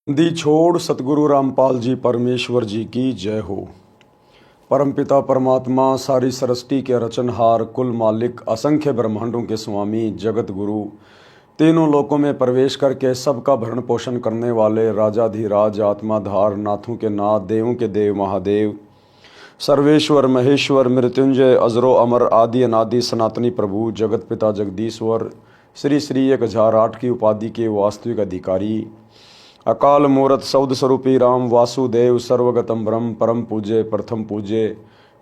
दी छोड़ सतगुरु रामपाल जी परमेश्वर जी की जय हो। परमपिता परमात्मा सारी सृष्टि के रचनहार, कुल मालिक, असंख्य ब्रह्मांडों के स्वामी, जगत गुरु, तीनों लोकों में प्रवेश करके सबका भरण पोषण करने वाले राजाधिराज, आत्माधार, नाथों के नाथ, देवों के देव महादेव, सर्वेश्वर महेश्वर, मृत्युंजय, अजरो अमर, आदि अनादि सनातनी प्रभु, जगत पिता जगदीश्वर, श्री श्री 1008 की उपाधि के वास्तविक अधिकारी, अकाल मूरत सौद स्वरूपी राम वासुदेव, सर्वगतम ब्रह्म, परम पूज्य, प्रथम पूज्य,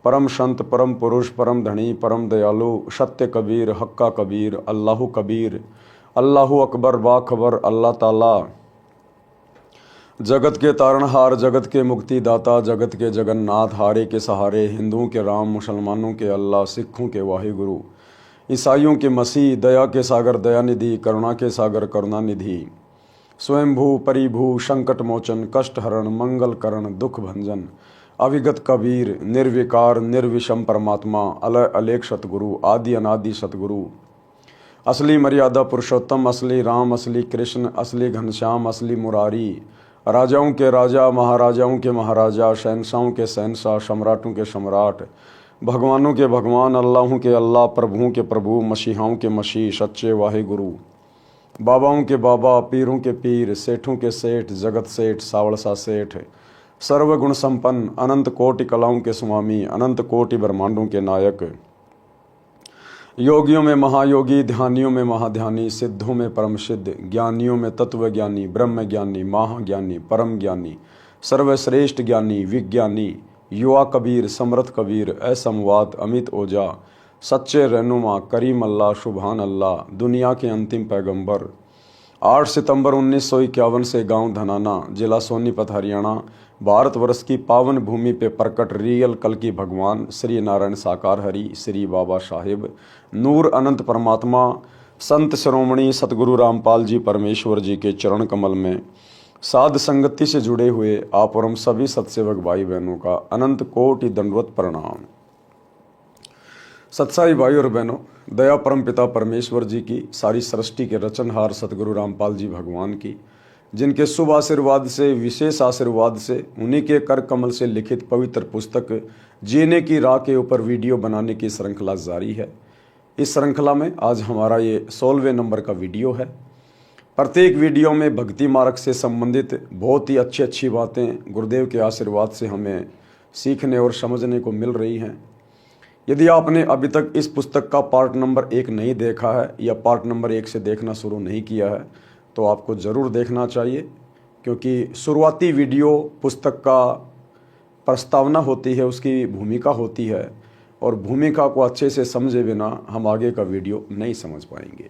परम संत, परम पुरुष, परम धनी, परम दयालु, सत्य कबीर, हक्का कबीर, अल्लाहु कबीर, अल्लाहु अकबर, बाखबर, अल्लाह ताला, जगत के तारणहार, जगत के मुक्तिदाता, जगत के जगन्नाथ, हारे के सहारे, हिंदुओं के राम, मुसलमानों के अल्लाह, सिखों के वाहिगुरु, ईसाइयों के मसीह, दया के सागर दयानिधि, करुणा के सागर करुणानिधि, स्वयंभू परिभू, संकट मोचन, कष्ट हरण, मंगल करण, दुख भंजन, अविगत कबीर, निर्विकार निर्विषम परमात्मा, अलय अलेख सतगुरु, आदि अनादि सतगुरु, असली मर्यादा पुरुषोत्तम, असली राम, असली कृष्ण, असली घनश्याम, असली मुरारी, राजाओं के राजा, महाराजाओं के महाराजा, शहनशाहों के शहनशाह, सम्राटों के सम्राट, भगवानों के भगवान, अल्लाहों के अल्लाह, प्रभुओं के प्रभु, मसीहाओं के मसीह, सच्चे वाहे गुरु, बाबाओं के बाबा, पीरों के पीर, सेठों के सेठ, जगत सेठ, सावड़सा सेठ, सर्वगुण संपन्न, अनंत कोटि कलाओं के स्वामी, अनंत कोटि ब्रह्मांडों के नायक, योगियों में महायोगी, ध्यानियों में महाध्यानी, सिद्धों में परम सिद्ध, ज्ञानियों में तत्व ज्ञानी, ब्रह्म ज्ञानी, महाज्ञानी, परम ज्ञानी, सर्वश्रेष्ठ ज्ञानी, विज्ञानी, युवा कबीर, समर्थ कबीर, असंवाद, अमित ओझा, सच्चे रहनुमा, करीम अल्लाह, शुभान अल्लाह, दुनिया के अंतिम पैगंबर, 8 सितंबर 1951 से गांव धनाना, जिला सोनीपत, हरियाणा, भारतवर्ष की पावन भूमि पे प्रकट रियल कल की भगवान श्री नारायण साकार हरि, श्री बाबा साहिब, नूर अनंत परमात्मा, संत शिरोमणि सतगुरु रामपाल जी परमेश्वर जी के चरण कमल में साध संगति से जुड़े हुए आप और हम सभी सत्सेवक भाई बहनों का अनंत कोटि दंडवत प्रणाम। सत्साई भाई और बहनों, दया परम पिता परमेश्वर जी की, सारी सृष्टि के रचनहार सतगुरु रामपाल जी भगवान की, जिनके शुभ आशीर्वाद से, विशेष आशीर्वाद से, उन्हीं के कर कमल से लिखित पवित्र पुस्तक जीने की राह के ऊपर वीडियो बनाने की श्रृंखला जारी है। इस श्रृंखला में आज हमारा ये 16वें नंबर का वीडियो है। प्रत्येक वीडियो में भक्ति मार्ग से संबंधित बहुत ही अच्छी बातें गुरुदेव के आशीर्वाद से हमें सीखने और समझने को मिल रही हैं। यदि आपने अभी तक इस पुस्तक का पार्ट नंबर 1 नहीं देखा है या पार्ट नंबर 1 से देखना शुरू नहीं किया है तो आपको ज़रूर देखना चाहिए, क्योंकि शुरुआती वीडियो पुस्तक का प्रस्तावना होती है, उसकी भूमिका होती है, और भूमिका को अच्छे से समझे बिना हम आगे का वीडियो नहीं समझ पाएंगे।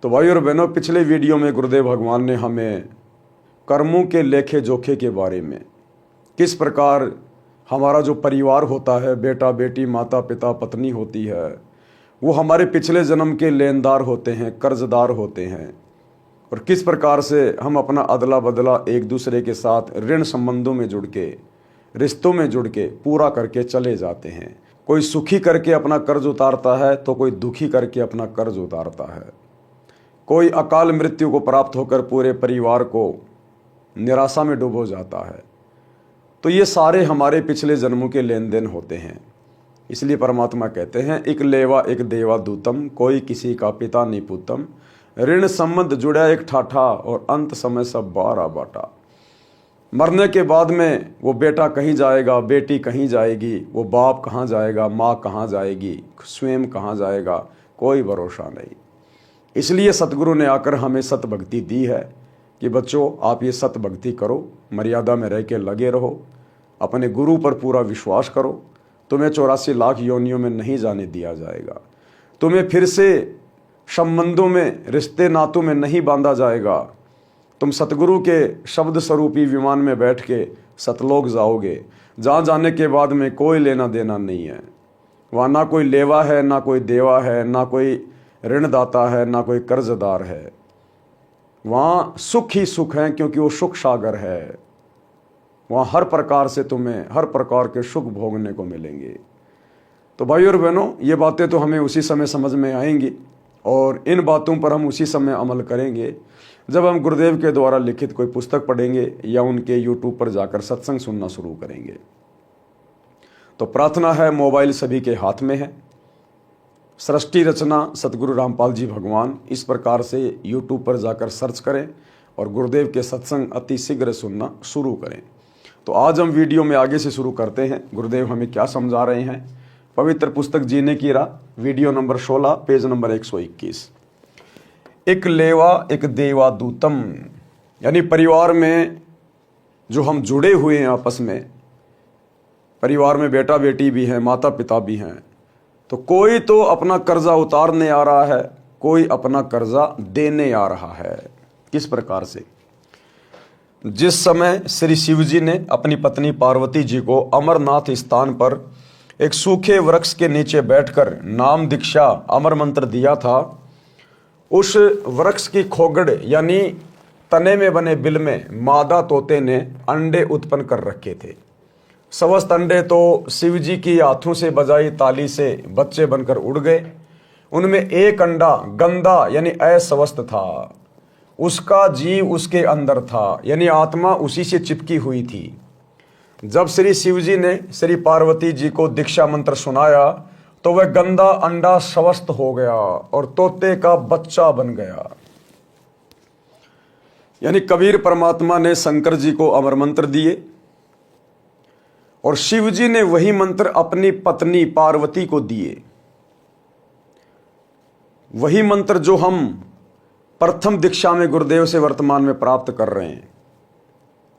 तो भाई और बहनों, पिछले वीडियो में गुरुदेव भगवान ने हमें कर्मों के लेखे जोखे के बारे में, किस प्रकार हमारा जो परिवार होता है, बेटा बेटी, माता पिता, पत्नी होती है, वो हमारे पिछले जन्म के लेनदार होते हैं, कर्जदार होते हैं, और किस प्रकार से हम अपना अदला बदला एक दूसरे के साथ ऋण संबंधों में जुड़ के, रिश्तों में जुड़ के पूरा करके चले जाते हैं। कोई सुखी करके अपना कर्ज उतारता है तो कोई दुखी करके अपना कर्ज उतारता है। कोई अकाल मृत्यु को प्राप्त होकर पूरे परिवार को निराशा में डूबो जाता है। तो ये सारे हमारे पिछले जन्मों के लेन देन होते हैं। इसलिए परमात्मा कहते हैं, एक लेवा एक देवा दूतम, कोई किसी का पिता नहीं पूतम, ऋण संबंध जुड़ा एक ठाठा, और अंत समय सब बारा बाटा। मरने के बाद में वो बेटा कहीं जाएगा, बेटी कहीं जाएगी, वो बाप कहाँ जाएगा, माँ कहाँ जाएगी, स्वयं कहाँ जाएगा, कोई भरोसा नहीं। इसलिए सतगुरु ने आकर हमें सत भक्ति दी है कि बच्चों, आप ये सत भक्ति करो, मर्यादा में रह के लगे रहो, अपने गुरु पर पूरा विश्वास करो, तुम्हें 84 लाख योनियों में नहीं जाने दिया जाएगा, तुम्हें फिर से संबंधों में, रिश्ते नातों में नहीं बांधा जाएगा। तुम सतगुरु के शब्द स्वरूपी विमान में बैठ के सतलोक जाओगे, जहाँ जाने के बाद में कोई लेना देना नहीं है। वहाँ ना कोई लेवा है, ना कोई देवा है, ना कोई ऋणदाता है, ना कोई कर्जदार है। वहाँ सुख ही सुख है, क्योंकि वो सुख सागर है। वहाँ हर प्रकार से तुम्हें हर प्रकार के सुख भोगने को मिलेंगे। तो भाई और बहनों, ये बातें तो हमें उसी समय समझ में आएंगी और इन बातों पर हम उसी समय अमल करेंगे जब हम गुरुदेव के द्वारा लिखित कोई पुस्तक पढ़ेंगे या उनके यूट्यूब पर जाकर सत्संग सुनना शुरू करेंगे। तो प्रार्थना है, मोबाइल सभी के हाथ में है, सृष्टि रचना सतगुरु रामपाल जी भगवान, इस प्रकार से यूट्यूब पर जाकर सर्च करें और गुरुदेव के सत्संग अति शीघ्र सुनना शुरू करें। तो आज हम वीडियो में आगे से शुरू करते हैं। गुरुदेव हमें क्या समझा रहे हैं। पवित्र पुस्तक जीने की राह, वीडियो नंबर 16, पेज नंबर 121। एक लेवा एक देवा दूतम, यानी परिवार में जो हम जुड़े हुए हैं आपस में, परिवार में बेटा बेटी भी हैं, माता पिता भी हैं, तो कोई तो अपना कर्जा उतारने आ रहा है, कोई अपना कर्जा देने आ रहा है। किस प्रकार से? जिस समय श्री शिव जी ने अपनी पत्नी पार्वती जी को अमरनाथ स्थान पर एक सूखे वृक्ष के नीचे बैठकर नाम दीक्षा अमर मंत्र दिया था, उस वृक्ष की खोगड़ यानी तने में बने बिल में मादा तोते ने अंडे उत्पन्न कर रखे थे। समस्त अंडे तो शिव जी की हाथों से बजाई ताली से बच्चे बनकर उड़ गए। उनमें एक अंडा गंदा यानी अस्वस्थ था, उसका जीव उसके अंदर था, यानी आत्मा उसी से चिपकी हुई थी। जब श्री शिव जी ने श्री पार्वती जी को दीक्षा मंत्र सुनाया तो वह गंदा अंडा स्वस्थ हो गया और तोते का बच्चा बन गया। यानी कबीर परमात्मा ने शंकर जी को अमर मंत्र दिए और शिव जी ने वही मंत्र अपनी पत्नी पार्वती को दिए। वही मंत्र जो हम प्रथम दीक्षा में गुरुदेव से वर्तमान में प्राप्त कर रहे हैं।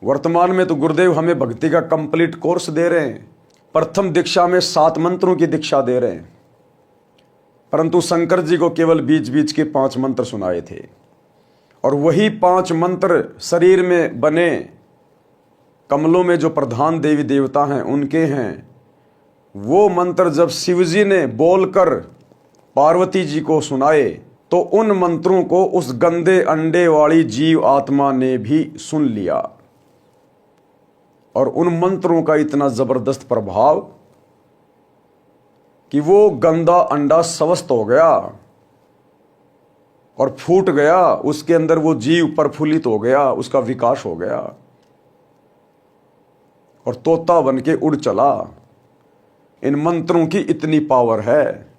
वर्तमान में तो गुरुदेव हमें भक्ति का कंप्लीट कोर्स दे रहे हैं। प्रथम दीक्षा में 7 मंत्रों की दीक्षा दे रहे हैं, परंतु शंकर जी को केवल बीच बीच के 5 मंत्र सुनाए थे और वही 5 मंत्र शरीर में बने कमलों में जो प्रधान देवी देवता हैं उनके हैं। वो मंत्र जब शिव जी ने बोलकर पार्वती जी को सुनाए तो उन मंत्रों को उस गंदे अंडे वाली जीव आत्मा ने भी सुन लिया और उन मंत्रों का इतना जबरदस्त प्रभाव कि वो गंदा अंडा स्वस्थ हो गया और फूट गया। उसके अंदर वो जीव प्रफुल्लित हो गया, उसका विकास हो गया और तोता बन के उड़ चला। इन मंत्रों की इतनी पावर है।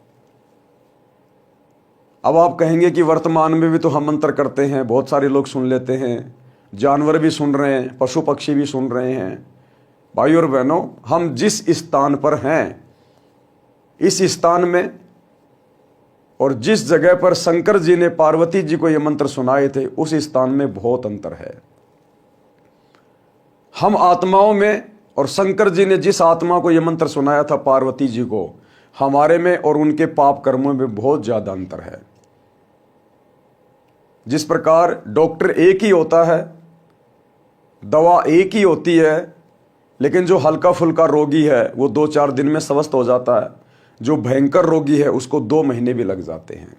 अब आप कहेंगे कि वर्तमान में भी तो हम मंत्र करते हैं, बहुत सारे लोग सुन लेते हैं, जानवर भी सुन रहे हैं, पशु पक्षी भी सुन रहे हैं। भाई और बहनों, हम जिस स्थान पर हैं, इस स्थान में और जिस जगह पर शंकर जी ने पार्वती जी को ये मंत्र सुनाए थे, उस स्थान में बहुत अंतर है। हम आत्माओं में और शंकर जी ने जिस आत्मा को ये मंत्र सुनाया था पार्वती जी को, हमारे में और उनके पाप कर्मों में बहुत ज्यादा अंतर है। जिस प्रकार डॉक्टर एक ही होता है, दवा एक ही होती है, लेकिन जो हल्का फुल्का रोगी है वो 2-4 दिन में स्वस्थ हो जाता है, जो भयंकर रोगी है उसको 2 महीने भी लग जाते हैं।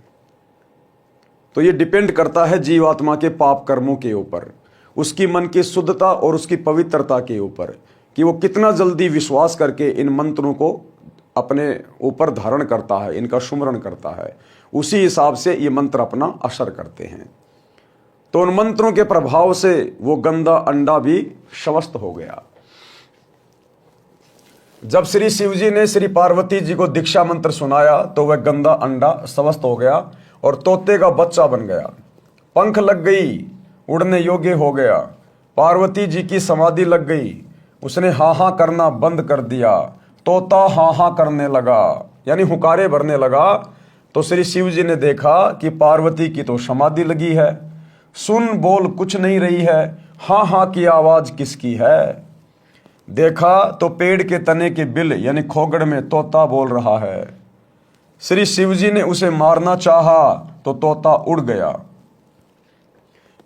तो ये डिपेंड करता है जीवात्मा के पाप कर्मों के ऊपर, उसकी मन की शुद्धता और उसकी पवित्रता के ऊपर, कि वो कितना जल्दी विश्वास करके इन मंत्रों को अपने ऊपर धारण करता है, इनका सुमरण करता है। उसी हिसाब से ये मंत्र अपना असर करते हैं। तो उन मंत्रों के प्रभाव से वो गंदा अंडा भी स्वस्थ हो गया। जब श्री शिव जी ने श्री पार्वती जी को दीक्षा मंत्र सुनाया तो वह गंदा अंडा स्वस्थ हो गया और तोते का बच्चा बन गया। पंख लग गई, उड़ने योग्य हो गया। पार्वती जी की समाधि लग गई, उसने हाँ हाँ करना बंद कर दिया, तोता हाँ हाँ करने लगा, यानी हुकारे भरने लगा। तो श्री शिव जी ने देखा कि पार्वती की तो समाधि लगी है, सुन बोल कुछ नहीं रही है, हाँ हाँ की आवाज किसकी है। देखा तो पेड़ के तने के बिल यानी खोगड़ में तोता बोल रहा है। श्री शिव जी ने उसे मारना चाहा तो तोता उड़ गया।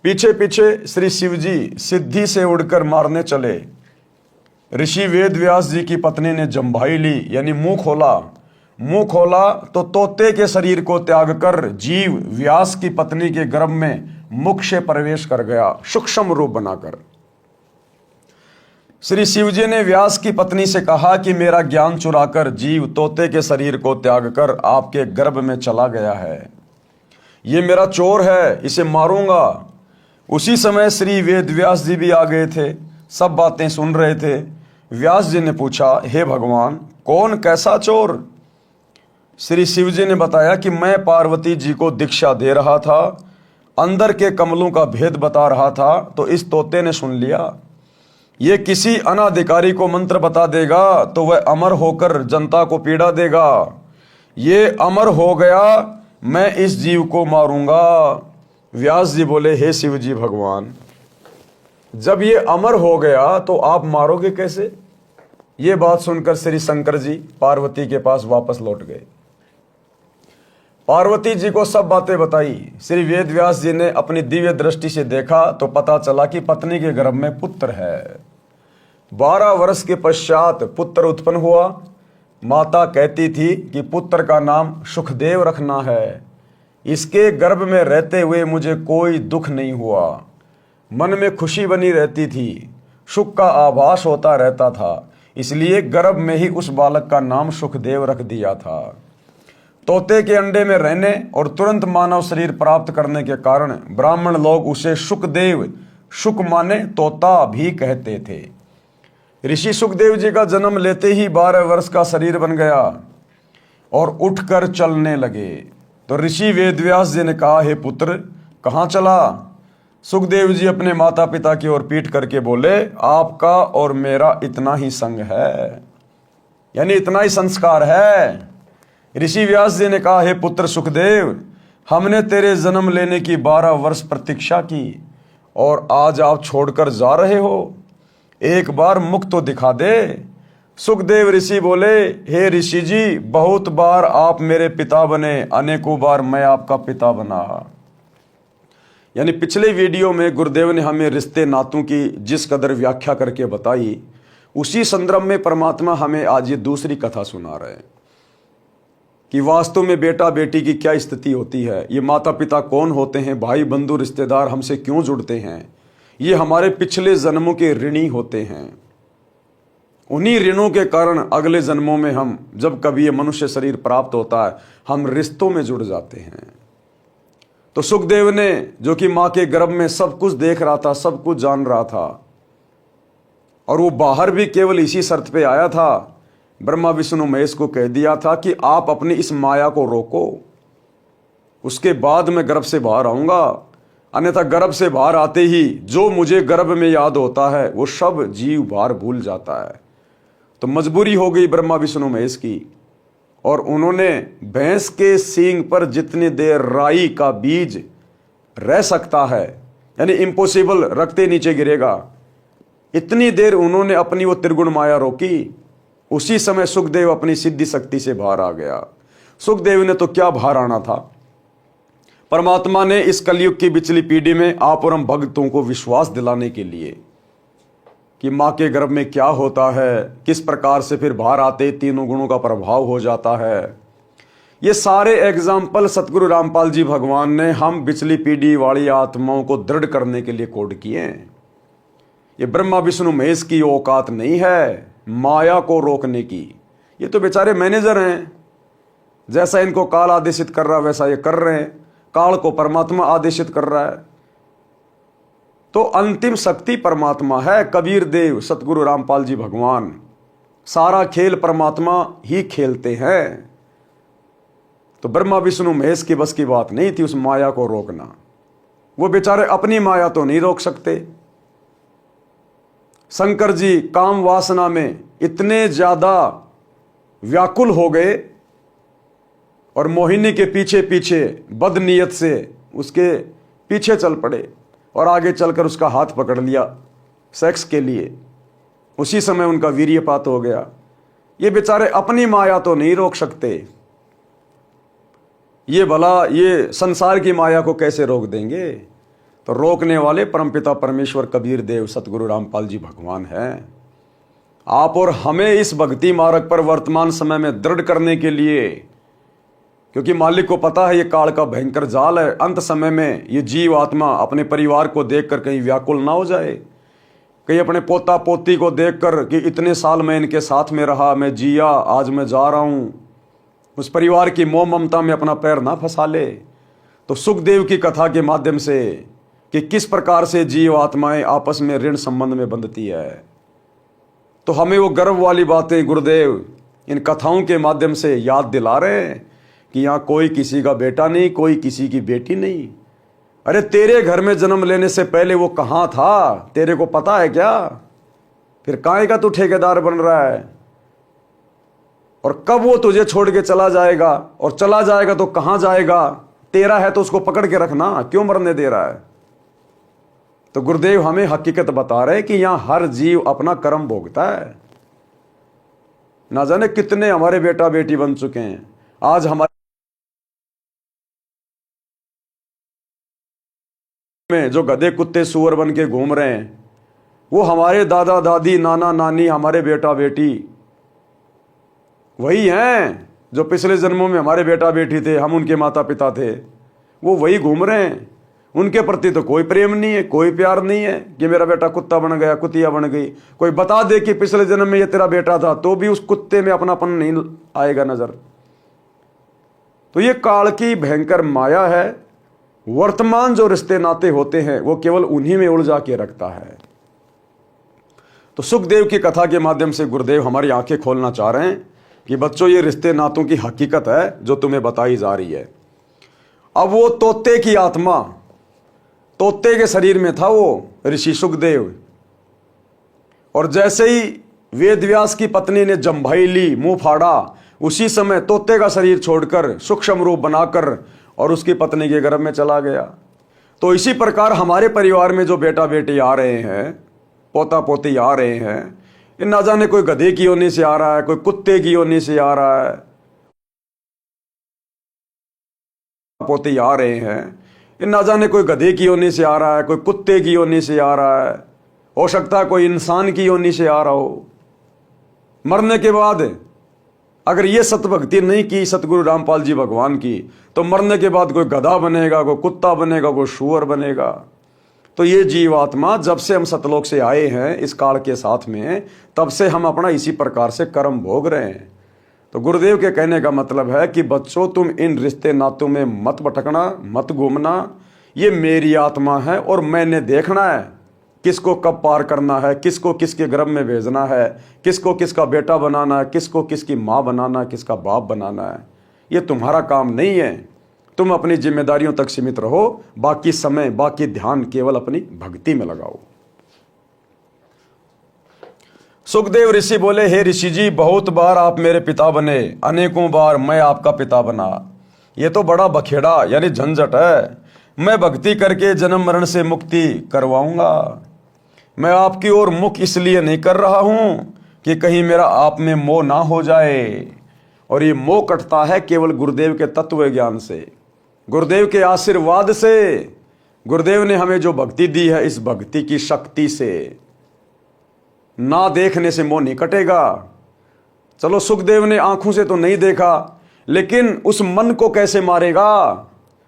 पीछे पीछे श्री शिव जी सिद्धि से उड़कर मारने चले। ऋषि वेद व्यास जी की पत्नी ने जम्भाई ली यानी मुंह खोला। मुंह खोला तो तोते के शरीर को त्याग कर जीव व्यास की पत्नी के गर्भ में मुख से प्रवेश कर गया, सूक्ष्म रूप बनाकर। श्री शिव जी ने व्यास की पत्नी से कहा कि मेरा ज्ञान चुराकर जीव तोते के शरीर को त्याग कर आपके गर्भ में चला गया है। ये मेरा चोर है, इसे मारूंगा। उसी समय श्री वेद व्यास जी भी आ गए थे, सब बातें सुन रहे थे। व्यास जी ने पूछा, हे भगवान, कौन कैसा चोर? श्री शिव जी ने बताया कि मैं पार्वती जी को दीक्षा दे रहा था, अंदर के कमलों का भेद बता रहा था, तो इस तोते ने सुन लिया। ये किसी अनाधिकारी को मंत्र बता देगा तो वह अमर होकर जनता को पीड़ा देगा। ये अमर हो गया, मैं इस जीव को मारूंगा। व्यास जी बोले, हे शिव जी भगवान, जब ये अमर हो गया तो आप मारोगे कैसे? ये बात सुनकर श्री शंकर जी पार्वती के पास वापस लौट गए। पार्वती जी को सब बातें बताई। श्री वेद व्यास जी ने अपनी दिव्य दृष्टि से देखा तो पता चला कि पत्नी के गर्भ में पुत्र है। 12 वर्ष के पश्चात पुत्र उत्पन्न हुआ। माता कहती थी कि पुत्र का नाम सुखदेव रखना है। इसके गर्भ में रहते हुए मुझे कोई दुख नहीं हुआ, मन में खुशी बनी रहती थी, सुख का आभास होता रहता था, इसलिए गर्भ में ही उस बालक का नाम सुखदेव रख दिया था। तोते के अंडे में रहने और तुरंत मानव शरीर प्राप्त करने के कारण ब्राह्मण लोग उसे सुखदेव, सुख माने तोता भी कहते थे। ऋषि सुखदेव जी का जन्म लेते ही 12 वर्ष का शरीर बन गया और उठकर चलने लगे। तो ऋषि वेदव्यास जी ने कहा, हे पुत्र, कहाँ चला? सुखदेव जी अपने माता पिता की ओर पीट करके बोले, आपका और मेरा इतना ही संग है, यानी इतना ही संस्कार है। ऋषि व्यास जी ने कहा, हे पुत्र सुखदेव, हमने तेरे जन्म लेने की 12 वर्ष प्रतीक्षा की और आज आप छोड़कर जा रहे हो। एक बार मुख तो दिखा दे। सुखदेव ऋषि बोले, हे ऋषि जी, बहुत बार आप मेरे पिता बने, अनेकों बार मैं आपका पिता बना। यानी पिछले वीडियो में गुरुदेव ने हमें रिश्ते नातों की जिस कदर व्याख्या करके बताई, उसी संदर्भ में परमात्मा हमें आज ये दूसरी कथा सुना रहे हैं कि वास्तव में बेटा बेटी की क्या स्थिति होती है, ये माता पिता कौन होते हैं, भाई बंधु रिश्तेदार हमसे क्यों जुड़ते हैं, ये हमारे पिछले जन्मों के ऋणी होते हैं। उन्हीं ऋणों के कारण अगले जन्मों में हम, जब कभी ये मनुष्य शरीर प्राप्त होता है, हम रिश्तों में जुड़ जाते हैं। तो सुखदेव ने, जो कि मां के गर्भ में सब कुछ देख रहा था, सब कुछ जान रहा था, और वो बाहर भी केवल इसी शर्त पे आया था, ब्रह्मा विष्णु महेश को कह दिया था कि आप अपनी इस माया को रोको, उसके बाद मैं गर्भ से बाहर आऊंगा, अन्यथा गर्भ से बाहर आते ही जो मुझे गर्भ में याद होता है वो सब जीव बाहर भूल जाता है। तो मजबूरी हो गई ब्रह्मा विष्णु महेश की, और उन्होंने भैंस के सींग पर जितनी देर राई का बीज रह सकता है, यानी इम्पॉसिबल, रखते नीचे गिरेगा, इतनी देर उन्होंने अपनी वो त्रिगुण माया रोकी। उसी समय सुखदेव अपनी सिद्धि शक्ति से बाहर आ गया। सुखदेव ने तो क्या बाहर आना था, परमात्मा ने इस कलयुग की पिछली पीढ़ी में आप और हम भक्तों को विश्वास दिलाने के लिए कि मां के गर्भ में क्या होता है, किस प्रकार से फिर बाहर आते तीनों गुणों का प्रभाव हो जाता है, ये सारे एग्जाम्पल सतगुरु रामपाल जी भगवान ने हम पिछली पीढ़ी वाली आत्माओं को दृढ़ करने के लिए कोड किए हैं। ये ब्रह्मा विष्णु महेश की औकात नहीं है माया को रोकने की। ये तो बेचारे मैनेजर हैं, जैसा इनको काल आदेशित कर रहा है वैसा ये कर रहे हैं, काल को परमात्मा आदेशित कर रहा है। तो अंतिम शक्ति परमात्मा है, कबीर देव सतगुरु रामपाल जी भगवान, सारा खेल परमात्मा ही खेलते हैं। तो ब्रह्मा विष्णु महेश की बस की बात नहीं थी उस माया को रोकना। वो बेचारे अपनी माया तो नहीं रोक सकते। शंकर जी काम वासना में इतने ज्यादा व्याकुल हो गए और मोहिनी के पीछे पीछे बदनीयत से उसके पीछे चल पड़े और आगे चलकर उसका हाथ पकड़ लिया सेक्स के लिए। उसी समय उनका वीर्यपात हो गया। ये बेचारे अपनी माया तो नहीं रोक सकते, ये भला ये संसार की माया को कैसे रोक देंगे? तो रोकने वाले परमपिता परमेश्वर कबीर देव सतगुरु रामपाल जी भगवान हैं। आप और हमें इस भक्ति मार्ग पर वर्तमान समय में दृढ़ करने के लिए, क्योंकि मालिक को पता है ये काल का भयंकर जाल है, अंत समय में ये जीव आत्मा अपने परिवार को देखकर कहीं व्याकुल ना हो जाए, कहीं अपने पोता पोती को देखकर कि इतने साल मैं इनके साथ में रहा, मैं जिया, आज मैं जा रहा हूं, उस परिवार की मोह ममता में अपना पैर ना फंसा ले। तो सुखदेव की कथा के माध्यम से कि किस प्रकार से जीव आत्माएं आपस में ऋण संबंध में बंधती है, तो हमें वो गर्व वाली बातें गुरुदेव इन कथाओं के माध्यम से याद दिला रहे हैं कि यहाँ कोई किसी का बेटा नहीं, कोई किसी की बेटी नहीं। अरे तेरे घर में जन्म लेने से पहले वो कहाँ था, तेरे को पता है क्या? फिर काहे का तू ठेकेदार बन रहा है? और कब वो तुझे छोड़ के चला जाएगा, और चला जाएगा तो कहाँ जाएगा? तेरा है तो उसको पकड़ के रखना, क्यों मरने दे रहा है? तो गुरुदेव हमें हकीकत बता रहे हैं कि यहां हर जीव अपना कर्म भोगता है। ना जाने कितने हमारे बेटा बेटी बन चुके हैं, आज हमारे में जो गधे कुत्ते सुअर बन के घूम रहे हैं, वो हमारे दादा दादी नाना नानी हमारे बेटा बेटी वही हैं जो पिछले जन्मों में हमारे बेटा बेटी थे, हम उनके माता पिता थे, वो वही घूम रहे हैं। उनके प्रति तो कोई प्रेम नहीं है, कोई प्यार नहीं है कि मेरा बेटा कुत्ता बन गया, कुतिया बन गई। कोई बता दे कि पिछले जन्म में ये तेरा बेटा था, तो भी उस कुत्ते में अपनापन नहीं आएगा नजर। तो ये काल की भयंकर माया है। वर्तमान जो रिश्ते नाते होते हैं वो केवल उन्हीं में उलझा के रखता है। तो सुखदेव की कथा के माध्यम से गुरुदेव हमारी आंखें खोलना चाह रहे हैं कि बच्चों, ये रिश्ते नातों की हकीकत है जो तुम्हें बताई जा रही है। अब वो तोते की आत्मा, तोते के शरीर में था वो ऋषि सुखदेव, और जैसे ही वेदव्यास की पत्नी ने जम्भाई ली, मुंह फाड़ा, उसी समय तोते का शरीर छोड़कर सूक्ष्म रूप बनाकर और उसकी पत्नी के गर्भ में चला गया। तो इसी प्रकार हमारे परिवार में जो बेटा बेटी आ रहे हैं, पोता पोती आ रहे हैं, ये ना जाने कोई गधे की योनि से आ रहा है, कोई कुत्ते की योनि से आ रहा है, पोते आ रहे हैं, ये ना जाने कोई गधे की योनि से आ रहा है, कोई कुत्ते की योनि से आ रहा है, हो सकता है कोई इंसान की योनि से आ रहा हो। मरने के बाद अगर ये सतभक्ति नहीं की सतगुरु रामपाल जी भगवान की, तो मरने के बाद कोई गधा बनेगा, कोई कुत्ता बनेगा, कोई शुअर बनेगा। तो ये जीवात्मा जब से हम सतलोक से आए हैं इस काल के साथ में, तब से हम अपना इसी प्रकार से कर्म भोग रहे हैं। तो गुरुदेव के कहने का मतलब है कि बच्चों, तुम इन रिश्ते नातों में मत भटकना, मत घूमना। ये मेरी आत्मा है और मैंने देखना है किसको कब पार करना है, किसको किसके गर्भ में भेजना है, किसको किसका बेटा बनाना है, किसको किसकी माँ बनाना है, किसका बाप बनाना है। ये तुम्हारा काम नहीं है। तुम अपनी जिम्मेदारियों तक सीमित रहो, बाकी समय, बाकी ध्यान केवल अपनी भक्ति में लगाओ। सुखदेव ऋषि बोले, हे ऋषि जी, बहुत बार आप मेरे पिता बने, अनेकों बार मैं आपका पिता बना। ये तो बड़ा बखेड़ा यानी झंझट है। मैं भक्ति करके जन्म मरण से मुक्ति करवाऊंगा। मैं आपकी ओर मुख इसलिए नहीं कर रहा हूं कि कहीं मेरा आप में मोह ना हो जाए। और ये मोह कटता है केवल गुरुदेव के तत्व ज्ञान से, गुरुदेव के आशीर्वाद से। गुरुदेव ने हमें जो भक्ति दी है, इस भक्ति की शक्ति से ना देखने से मोह नहीं कटेगा। चलो, सुखदेव ने आंखों से तो नहीं देखा, लेकिन उस मन को कैसे मारेगा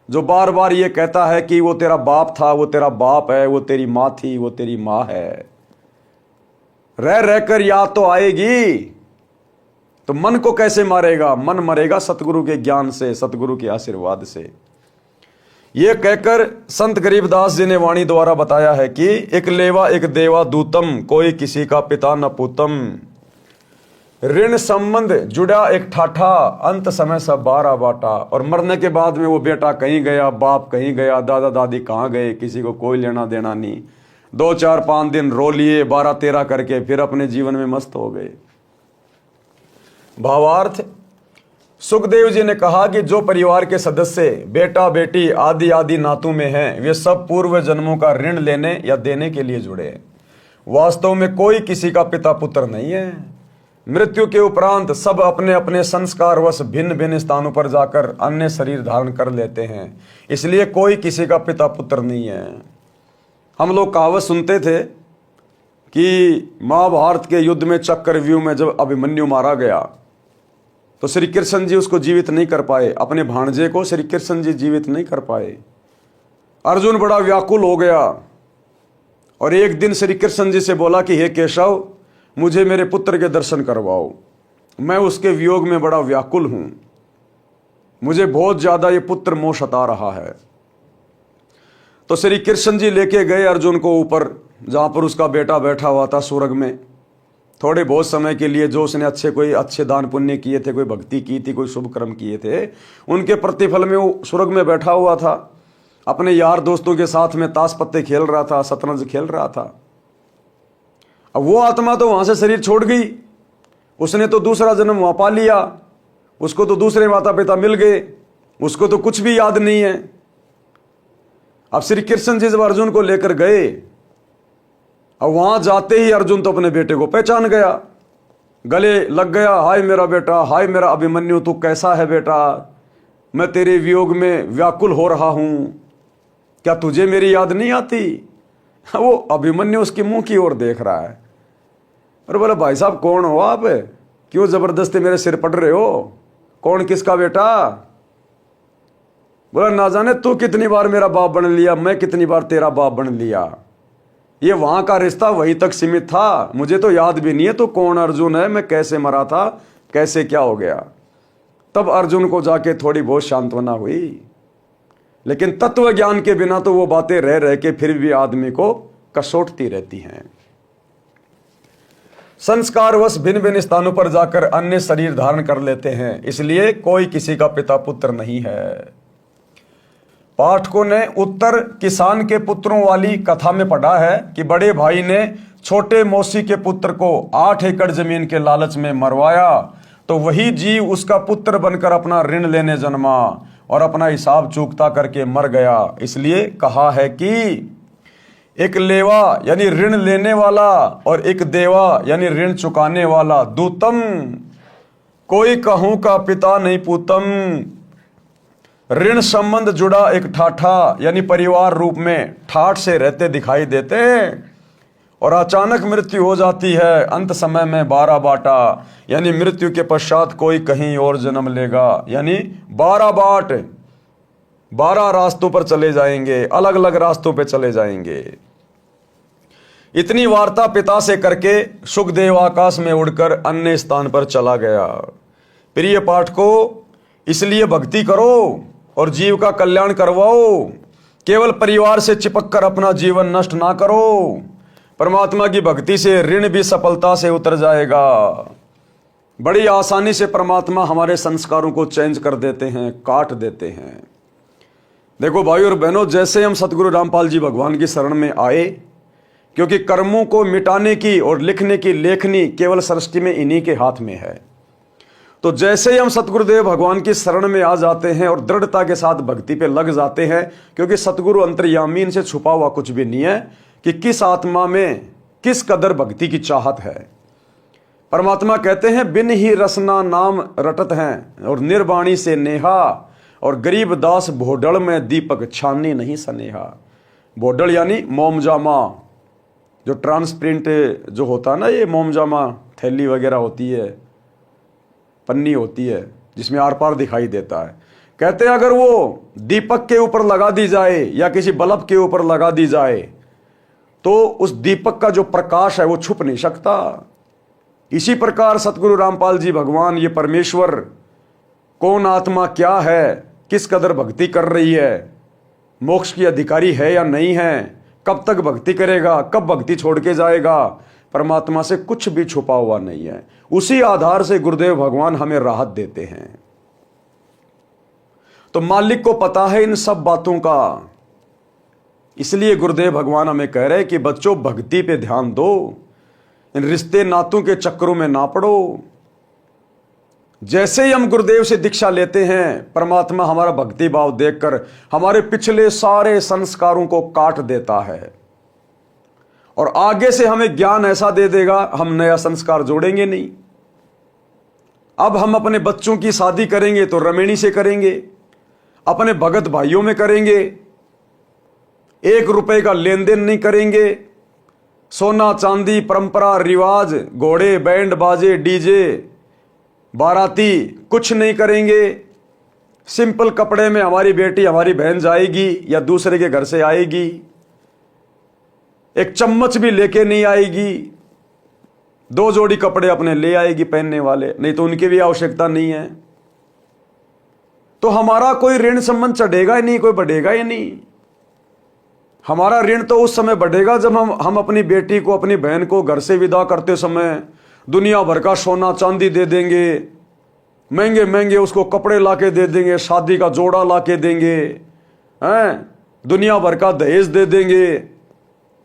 जो बार बार ये कहता है कि वो तेरा बाप था, वो तेरा बाप है, वो तेरी माँ थी, वो तेरी माँ है। रह रहकर याद तो आएगी, तो मन को कैसे मारेगा? मन मरेगा सतगुरु के ज्ञान से, सतगुरु के आशीर्वाद से। ये कहकर संत गरीबदास जी ने वाणी द्वारा बताया है कि एक लेवा एक देवा दूतम, कोई किसी का पिता न पूतम। ऋण संबंध जुड़ा एक ठाठा, अंत समय सब बारा बाटा। और मरने के बाद में वो बेटा कहीं गया, बाप कहीं गया, दादा दादी कहाँ गए, किसी को कोई लेना देना नहीं। 2 4 5 दिन रो लिए, 12 13 करके फिर अपने जीवन में मस्त हो गए। भावार्थ, सुखदेव जी ने कहा कि जो परिवार के सदस्य बेटा बेटी आदि आदि नातों में हैं, वे सब पूर्व जन्मों का ऋण लेने या देने के लिए जुड़े हैं। वास्तव में कोई किसी का पिता पुत्र नहीं है। मृत्यु के उपरांत सब अपने अपने संस्कारवश भिन्न भिन्न स्थानों पर जाकर अन्य शरीर धारण कर लेते हैं। इसलिए कोई किसी का पिता पुत्र नहीं है। हम लोग कहावत सुनते थे कि महाभारत के युद्ध में चक्रव्यूह में जब अभिमन्यु मारा गया, तो श्री कृष्ण जी उसको जीवित नहीं कर पाए। अपने भाणजे को श्री कृष्ण जी जीवित नहीं कर पाए। अर्जुन बड़ा व्याकुल हो गया और एक दिन श्री कृष्ण जी से बोला कि हे केशव, मुझे मेरे पुत्र के दर्शन करवाओ, मैं उसके वियोग में बड़ा व्याकुल हूं, मुझे बहुत ज्यादा ये पुत्र मोह सता रहा है। तो श्री कृष्ण जी लेके गए अर्जुन को ऊपर, जहां पर उसका बेटा बैठा हुआ था स्वर्ग में। थोड़े बहुत समय के लिए जो उसने कोई अच्छे दान पुण्य किए थे, कोई भक्ति की थी, कोई शुभ कर्म किए थे, उनके प्रतिफल में वो स्वर्ग में बैठा हुआ था, अपने यार दोस्तों के साथ में ताश पत्ते खेल रहा था, शतरंज खेल रहा था। अब वो आत्मा तो वहां से शरीर छोड़ गई, उसने तो दूसरा जन्म वहां पा लिया, उसको तो दूसरे माता पिता मिल गए, उसको तो कुछ भी याद नहीं है। अब श्री कृष्ण जी जब अर्जुन को लेकर गए, अब वहां जाते ही अर्जुन तो अपने बेटे को पहचान गया, गले लग गया, हाय मेरा बेटा, हाय मेरा अभिमन्यु, तू कैसा है बेटा, मैं तेरे वियोग में व्याकुल हो रहा हूं, क्या तुझे मेरी याद नहीं आती? वो अभिमन्यु उसके मुंह की ओर देख रहा है और बोला, भाई साहब कौन हो आप, क्यों जबरदस्ती मेरे सिर पड़ रहे हो, कौन किसका बेटा? बोला, ना जाने तू कितनी बार मेरा बाप बन लिया, मैं कितनी बार तेरा बाप बन लिया, ये वहां का रिश्ता वहीं तक सीमित था, मुझे तो याद भी नहीं है तो कौन अर्जुन है, मैं कैसे मरा था, कैसे क्या हो गया। तब अर्जुन को जाके थोड़ी बहुत सांत्वना हुई, लेकिन तत्व ज्ञान के बिना तो वो बातें रह रह के फिर भी आदमी को कसोटती रहती हैं। संस्कारवश भिन्न भिन्न स्थानों पर जाकर अन्य शरीर धारण कर लेते हैं, इसलिए कोई किसी का पिता पुत्र नहीं है। पाठकों ने उत्तर किसान के पुत्रों वाली कथा में पढ़ा है कि बड़े भाई ने छोटे मौसी के पुत्र को 8 एकड़ जमीन के लालच में मरवाया, तो वही जीव उसका पुत्र बनकर अपना ऋण लेने जन्मा और अपना हिसाब चूकता करके मर गया। इसलिए कहा है कि एक लेवा यानी ऋण लेने वाला और एक देवा यानी ऋण चुकाने वाला, दूतम कोई कहूं का पिता नहीं पूतम। ऋण संबंध जुड़ा एक ठाठा यानी परिवार रूप में ठाठ से रहते दिखाई देते हैं और अचानक मृत्यु हो जाती है, अंत समय में 12 बाटा यानी मृत्यु के पश्चात कोई कहीं और जन्म लेगा, यानी 12 बाट, 12 रास्तों पर चले जाएंगे, अलग अलग रास्तों पर चले जाएंगे। इतनी वार्ता पिता से करके सुखदेव आकाश में उड़कर अन्य स्थान पर चला गया। प्रिय पाठकों, इसलिए भक्ति करो और जीव का कल्याण करवाओ, केवल परिवार से चिपक कर अपना जीवन नष्ट ना करो। परमात्मा की भक्ति से ऋण भी सफलता से उतर जाएगा। बड़ी आसानी से परमात्मा हमारे संस्कारों को चेंज कर देते हैं, काट देते हैं। देखो भाई और बहनों, जैसे हम सतगुरु रामपाल जी भगवान की शरण में आए, क्योंकि कर्मों को मिटाने की और लिखने की लेखनी केवल सृष्टि में इन्हीं के हाथ में है, तो जैसे ही हम सतगुरुदेव भगवान की शरण में आ जाते हैं और दृढ़ता के साथ भक्ति पे लग जाते हैं, क्योंकि सतगुरु अंतर्यामी, इनसे छुपा हुआ कुछ भी नहीं है कि किस आत्मा में किस कदर भक्ति की चाहत है। परमात्मा कहते हैं, बिन ही रसना नाम रटत हैं और निर्वाणी से नेहा, और गरीब दास भोडल में दीपक छाननी नहीं सनेहा। भोडल यानी मोमजामा, जो ट्रांसपेरेंट जो होता है ना, ये मोमजामा थैली वगैरह होती है, पन्नी होती है जिसमें आर पार दिखाई देता है। कहते हैं अगर वो दीपक के ऊपर लगा दी जाए या किसी बल्ब के ऊपर लगा दी जाए तो उस दीपक का जो प्रकाश है वो छुप नहीं सकता। इसी प्रकार सतगुरु रामपाल जी भगवान, ये परमेश्वर, कौन आत्मा क्या है, किस कदर भक्ति कर रही है, मोक्ष की अधिकारी है या नहीं है, कब तक भक्ति करेगा, कब भक्ति छोड़ के जाएगा, परमात्मा से कुछ भी छुपा हुआ नहीं है। उसी आधार से गुरुदेव भगवान हमें राहत देते हैं। तो मालिक को पता है इन सब बातों का, इसलिए गुरुदेव भगवान हमें कह रहे हैं कि बच्चों भक्ति पे ध्यान दो, इन रिश्ते नातों के चक्करों में ना पड़ो। जैसे ही हम गुरुदेव से दीक्षा लेते हैं, परमात्मा हमारा भक्ति भाव देखकर हमारे पिछले सारे संस्कारों को काट देता है और आगे से हमें ज्ञान ऐसा दे देगा, हम नया संस्कार जोड़ेंगे नहीं। अब हम अपने बच्चों की शादी करेंगे तो रमेणी से करेंगे, अपने भगत भाइयों में करेंगे, 1 रुपए का लेन देन नहीं करेंगे, सोना चांदी परंपरा रिवाज, घोड़े बैंड बाजे डीजे बाराती कुछ नहीं करेंगे। सिंपल कपड़े में हमारी बेटी हमारी बहन जाएगी या दूसरे के घर से आएगी, एक चम्मच भी लेके नहीं आएगी, 2 जोड़ी कपड़े अपने ले आएगी पहनने वाले, नहीं तो उनकी भी आवश्यकता नहीं है। तो हमारा कोई ऋण संबंध चढ़ेगा ही नहीं, कोई बढ़ेगा ही नहीं। हमारा ऋण तो उस समय बढ़ेगा जब हम अपनी बेटी को, अपनी बहन को घर से विदा करते समय दुनिया भर का सोना चांदी दे देंगे, महंगे महंगे उसको कपड़े लाके दे देंगे, शादी का जोड़ा लाके देंगे, हैं, दुनिया भर का दहेज दे देंगे,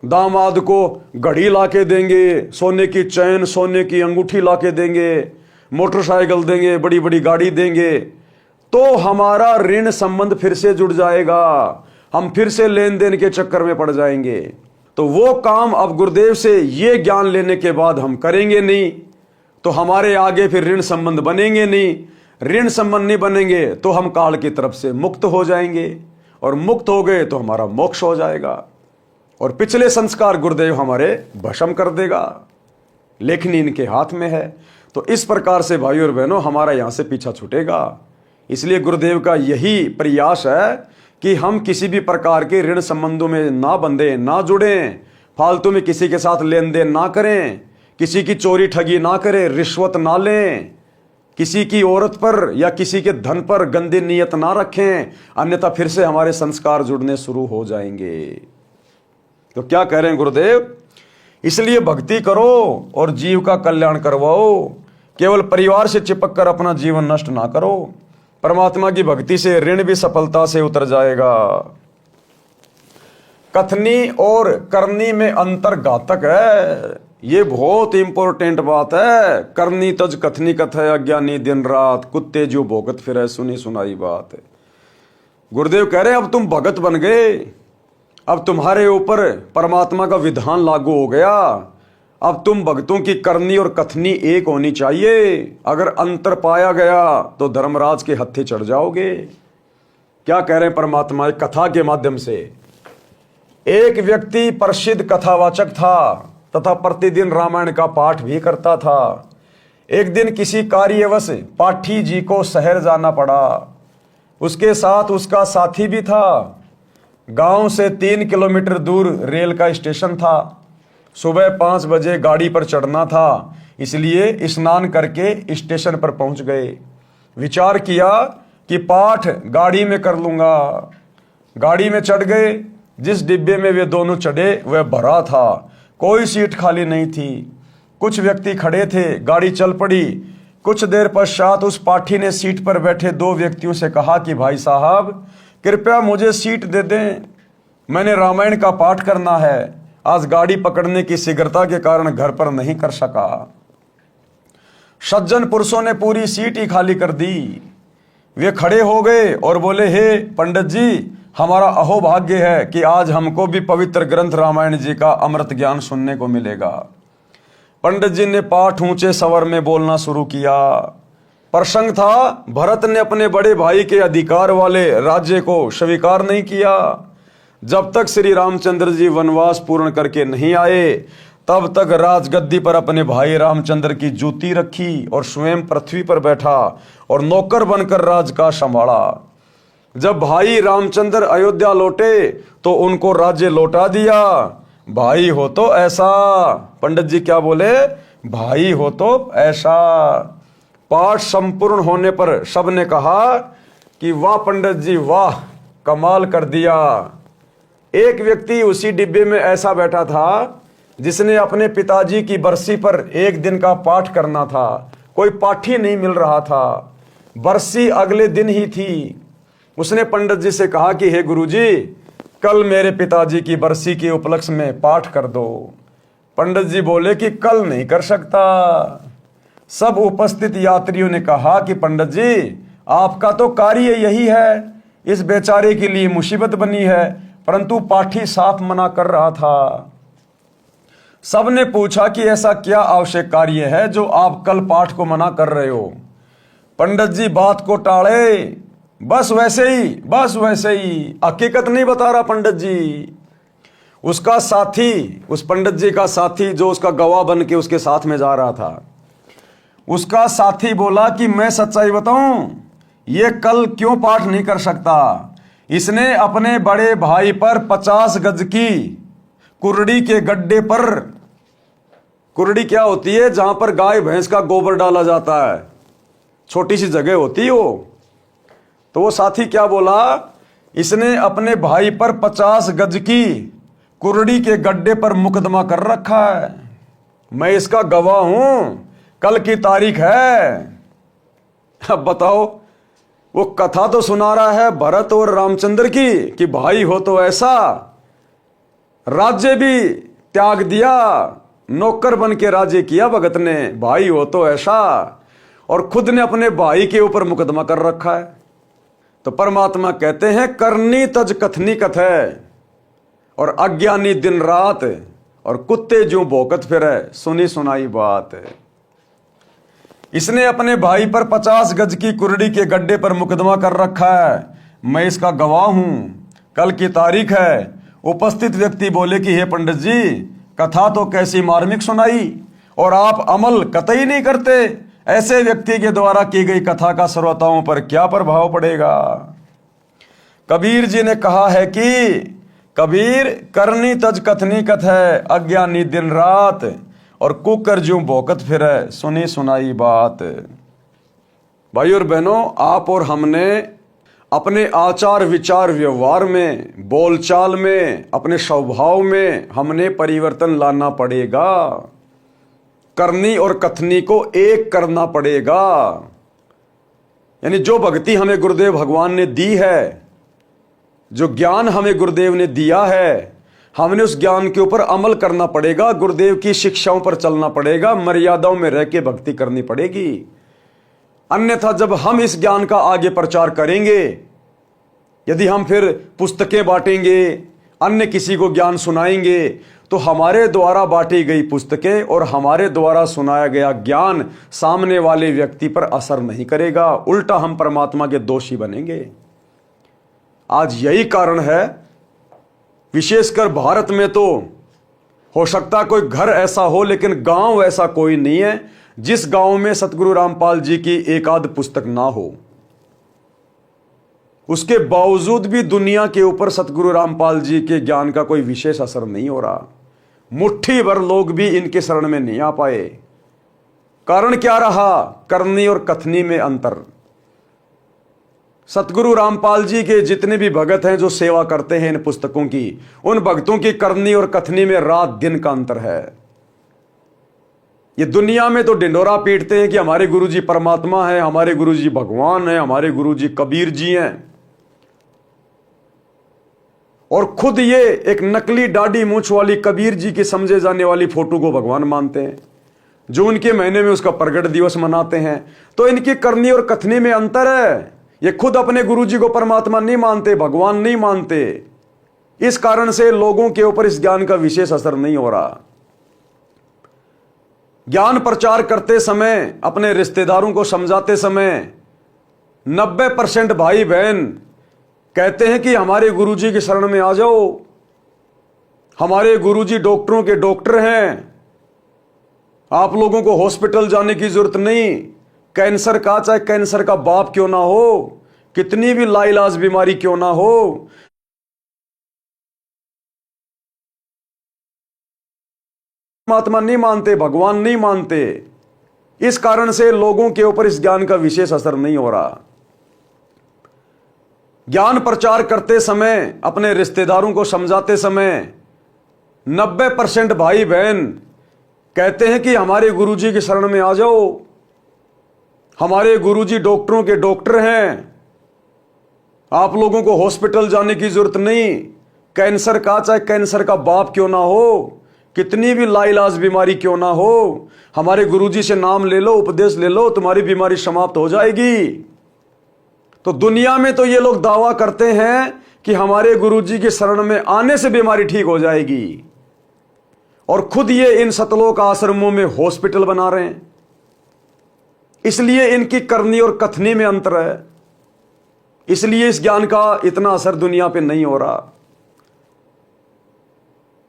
दामाद को घड़ी लाके देंगे, सोने की चैन, सोने की अंगूठी लाके देंगे, मोटरसाइकिल देंगे, बड़ी बड़ी गाड़ी देंगे, तो हमारा ऋण संबंध फिर से जुड़ जाएगा, हम फिर से लेन देन के चक्कर में पड़ जाएंगे। तो वो काम अब गुरुदेव से ये ज्ञान लेने के बाद हम करेंगे नहीं, तो हमारे आगे फिर ऋण संबंध बनेंगे नहीं। ऋण संबंध नहीं बनेंगे तो हम काल की तरफ से मुक्त हो जाएंगे, और मुक्त हो गए तो हमारा मोक्ष हो जाएगा, और पिछले संस्कार गुरुदेव हमारे भस्म कर देगा। लेखनी इनके हाथ में है। तो इस प्रकार से भाइयों और बहनों हमारा यहां से पीछा छूटेगा। इसलिए गुरुदेव का यही प्रयास है कि हम किसी भी प्रकार के ऋण संबंधों में ना बंधे, ना जुड़ें, फालतू में किसी के साथ लेन देन ना करें, किसी की चोरी ठगी ना करें, रिश्वत ना लें, किसी की औरत पर या किसी के धन पर गंदी नीयत ना रखें, अन्यथा फिर से हमारे संस्कार जुड़ने शुरू हो जाएंगे। तो क्या कह रहे हैं गुरुदेव? इसलिए भक्ति करो और जीव का कल्याण करवाओ, केवल परिवार से चिपक कर अपना जीवन नष्ट ना करो। परमात्मा की भक्ति से ऋण भी सफलता से उतर जाएगा। कथनी और करनी में अंतर घातक है, ये बहुत इंपॉर्टेंट बात है। करनी तज कथनी कथय, अज्ञानी दिन रात, कुत्ते जो भोगत फिरे, सुनी सुनाई बात है। गुरुदेव कह रहे हैं अब तुम भगत बन गए, अब तुम्हारे ऊपर परमात्मा का विधान लागू हो गया, अब तुम भक्तों की करनी और कथनी एक होनी चाहिए। अगर अंतर पाया गया तो धर्मराज के हत्थे चढ़ जाओगे। क्या कह रहे हैं परमात्मा? एक कथा के माध्यम से। एक व्यक्ति प्रसिद्ध कथावाचक था तथा प्रतिदिन रामायण का पाठ भी करता था। एक दिन किसी कार्यवश पाठी जी को शहर जाना पड़ा। उसके साथ उसका साथी भी था। गांव से 3 किलोमीटर दूर रेल का स्टेशन था। सुबह 5 बजे गाड़ी पर चढ़ना था, इसलिए स्नान करके स्टेशन पर पहुंच गए। विचार किया कि पाठ गाड़ी में कर लूंगा। गाड़ी में चढ़ गए। जिस डिब्बे में वे दोनों चढ़े वह भरा था, कोई सीट खाली नहीं थी। कुछ व्यक्ति खड़े थे। गाड़ी चल पड़ी। कुछ देर पश्चात उस पाठी ने सीट पर बैठे 2 व्यक्तियों से कहा कि भाई साहब, कृपया मुझे सीट दे दें, मैंने रामायण का पाठ करना है। आज गाड़ी पकड़ने की शीघ्रता के कारण घर पर नहीं कर सका। सज्जन पुरुषों ने पूरी सीट ही खाली कर दी। वे खड़े हो गए और बोले, हे पंडित जी, हमारा अहोभाग्य है कि आज हमको भी पवित्र ग्रंथ रामायण जी का अमृत ज्ञान सुनने को मिलेगा। पंडित जी ने पाठ ऊंचे स्वर में बोलना शुरू किया। प्रसंग था, भरत ने अपने बड़े भाई के अधिकार वाले राज्य को स्वीकार नहीं किया। जब तक श्री रामचंद्र जी वनवास पूर्ण करके नहीं आए, तब तक राजगद्दी पर अपने भाई रामचंद्र की जूती रखी और स्वयं पृथ्वी पर बैठा और नौकर बनकर राज का संभाला। जब भाई रामचंद्र अयोध्या लौटे तो उनको राज्य लौटा दिया। भाई हो तो ऐसा। पंडित जी क्या बोले? भाई हो तो ऐसा। पाठ संपूर्ण होने पर सबने कहा कि वाह पंडित जी, वाह, कमाल कर दिया। एक व्यक्ति उसी डिब्बे में ऐसा बैठा था जिसने अपने पिताजी की बरसी पर 1 दिन का पाठ करना था। कोई पाठी नहीं मिल रहा था। बरसी अगले दिन ही थी। उसने पंडित जी से कहा कि हे गुरुजी, कल मेरे पिताजी की बरसी के उपलक्ष्य में पाठ कर दो। पंडित जी बोले कि कल नहीं कर सकता। सब उपस्थित यात्रियों ने कहा कि पंडित जी, आपका तो कार्य यही है, इस बेचारे के लिए मुसीबत बनी है, परंतु पाठी साफ मना कर रहा था। सबने पूछा कि ऐसा क्या आवश्यक कार्य है जो आप कल पाठ को मना कर रहे हो? पंडित जी बात को टाले, बस वैसे ही, हकीकत नहीं बता रहा पंडित जी। उसका साथी, उस पंडित जी का साथी जो उसका गवाह बन के उसके साथ में जा रहा था, उसका साथी बोला कि मैं सच्चाई बताऊं, ये कल क्यों पाठ नहीं कर सकता? इसने अपने बड़े भाई पर 50 गज की कुर्डी के गड्ढे पर, कुर्डी क्या होती है? जहां पर गाय भैंस का गोबर डाला जाता है, छोटी सी जगह होती है वो। तो वो साथी क्या बोला? इसने अपने भाई पर 50 गज की कुर्डी के गड्ढे पर मुकदमा कर रखा है। मैं इसका गवाह हूं, कल की तारीख है। अब बताओ, वो कथा तो सुना रहा है भरत और रामचंद्र की कि भाई हो तो ऐसा, राज्य भी त्याग दिया, नौकर बन के राज्य किया भगत ने, भाई हो तो ऐसा, और खुद ने अपने भाई के ऊपर मुकदमा कर रखा है। तो परमात्मा कहते हैं करनी तज कथनी कथ है, और अज्ञानी दिन रात, और कुत्ते जो भौंकत फिरे सुनी सुनाई बात। इसने अपने भाई पर 50 गज की कुर्डी के गड्ढे पर मुकदमा कर रखा है। मैं इसका गवाह हूं, कल की तारीख है। उपस्थित व्यक्ति बोले कि हे पंडित जी, कथा तो कैसी मार्मिक सुनाई, और आप अमल कतई नहीं करते। ऐसे व्यक्ति के द्वारा की गई कथा का श्रोताओं पर क्या प्रभाव पड़ेगा। कबीर जी ने कहा है कि कबीर करनी तज कथनी कथ है, अज्ञानी दिन रात, और कुकर ज्यों भौंकत फिरे सुनी सुनाई बात। भाई और बहनों, आप और हमने अपने आचार विचार व्यवहार में, बोलचाल में, अपने स्वभाव में हमने परिवर्तन लाना पड़ेगा। करनी और कथनी को एक करना पड़ेगा। यानी जो भक्ति हमें गुरुदेव भगवान ने दी है, जो ज्ञान हमें गुरुदेव ने दिया है, हमने उस ज्ञान के ऊपर अमल करना पड़ेगा। गुरुदेव की शिक्षाओं पर चलना पड़ेगा, मर्यादाओं में रह के भक्ति करनी पड़ेगी। अन्यथा जब हम इस ज्ञान का आगे प्रचार करेंगे, यदि हम फिर पुस्तकें बांटेंगे, अन्य किसी को ज्ञान सुनाएंगे, तो हमारे द्वारा बांटी गई पुस्तकें और हमारे द्वारा सुनाया गया ज्ञान सामने वाले व्यक्ति पर असर नहीं करेगा, उल्टा हम परमात्मा के दोषी बनेंगे। आज यही कारण है, विशेषकर भारत में तो हो सकता कोई घर ऐसा हो, लेकिन गांव ऐसा कोई नहीं है जिस गांव में सतगुरु रामपाल जी की एक आध पुस्तक ना हो। उसके बावजूद भी दुनिया के ऊपर सतगुरु रामपाल जी के ज्ञान का कोई विशेष असर नहीं हो रहा। मुट्ठी भर लोग भी इनके शरण में नहीं आ पाए। कारण क्या रहा? करनी और कथनी में अंतर। सतगुरु रामपाल जी के जितने भी भगत हैं जो सेवा करते हैं इन पुस्तकों की, उन भक्तों की करनी और कथनी में रात दिन का अंतर है। ये दुनिया में तो ढिंडोरा पीटते हैं कि हमारे गुरुजी परमात्मा है, हमारे गुरुजी भगवान है, हमारे गुरुजी कबीर जी हैं, और खुद ये एक नकली दाढ़ी मूंछ वाली कबीर जी की समझे जाने वाली फोटो को भगवान मानते हैं, जो उनके महीने में उसका प्रगट दिवस मनाते हैं। तो इनकी करनी और कथनी में अंतर है। ये खुद अपने गुरुजी को परमात्मा नहीं मानते, भगवान नहीं मानते। इस कारण से लोगों के ऊपर इस ज्ञान का विशेष असर नहीं हो रहा। ज्ञान प्रचार करते समय, अपने रिश्तेदारों को समझाते समय 90% भाई बहन कहते हैं कि हमारे गुरुजी की शरण में आ जाओ, हमारे गुरुजी डॉक्टरों के डॉक्टर हैं, आप लोगों को हॉस्पिटल जाने की जरूरत नहीं। कैंसर का, चाहे कैंसर का बाप क्यों ना हो, कितनी भी लाइलाज बीमारी क्यों ना हो, परमात्मा नहीं मानते, भगवान नहीं मानते। इस कारण से लोगों के ऊपर इस ज्ञान का विशेष असर नहीं हो रहा। ज्ञान प्रचार करते समय, अपने रिश्तेदारों को समझाते समय 90% भाई बहन कहते हैं कि हमारे गुरुजी की शरण में आ जाओ, हमारे गुरुजी डॉक्टरों के डॉक्टर हैं, आप लोगों को हॉस्पिटल जाने की जरूरत नहीं। कैंसर का, चाहे कैंसर का बाप क्यों ना हो, कितनी भी लाइलाज बीमारी क्यों ना हो, हमारे गुरुजी से नाम ले लो, उपदेश ले लो, तुम्हारी बीमारी समाप्त हो जाएगी। तो दुनिया में तो ये लोग दावा करते हैं कि हमारे गुरुजी के शरण में आने से बीमारी ठीक हो जाएगी, और खुद ये इन सतलोक आश्रमों में हॉस्पिटल बना रहे हैं। इसलिए इनकी करनी और कथनी में अंतर है। इसलिए इस ज्ञान का इतना असर दुनिया पे नहीं हो रहा।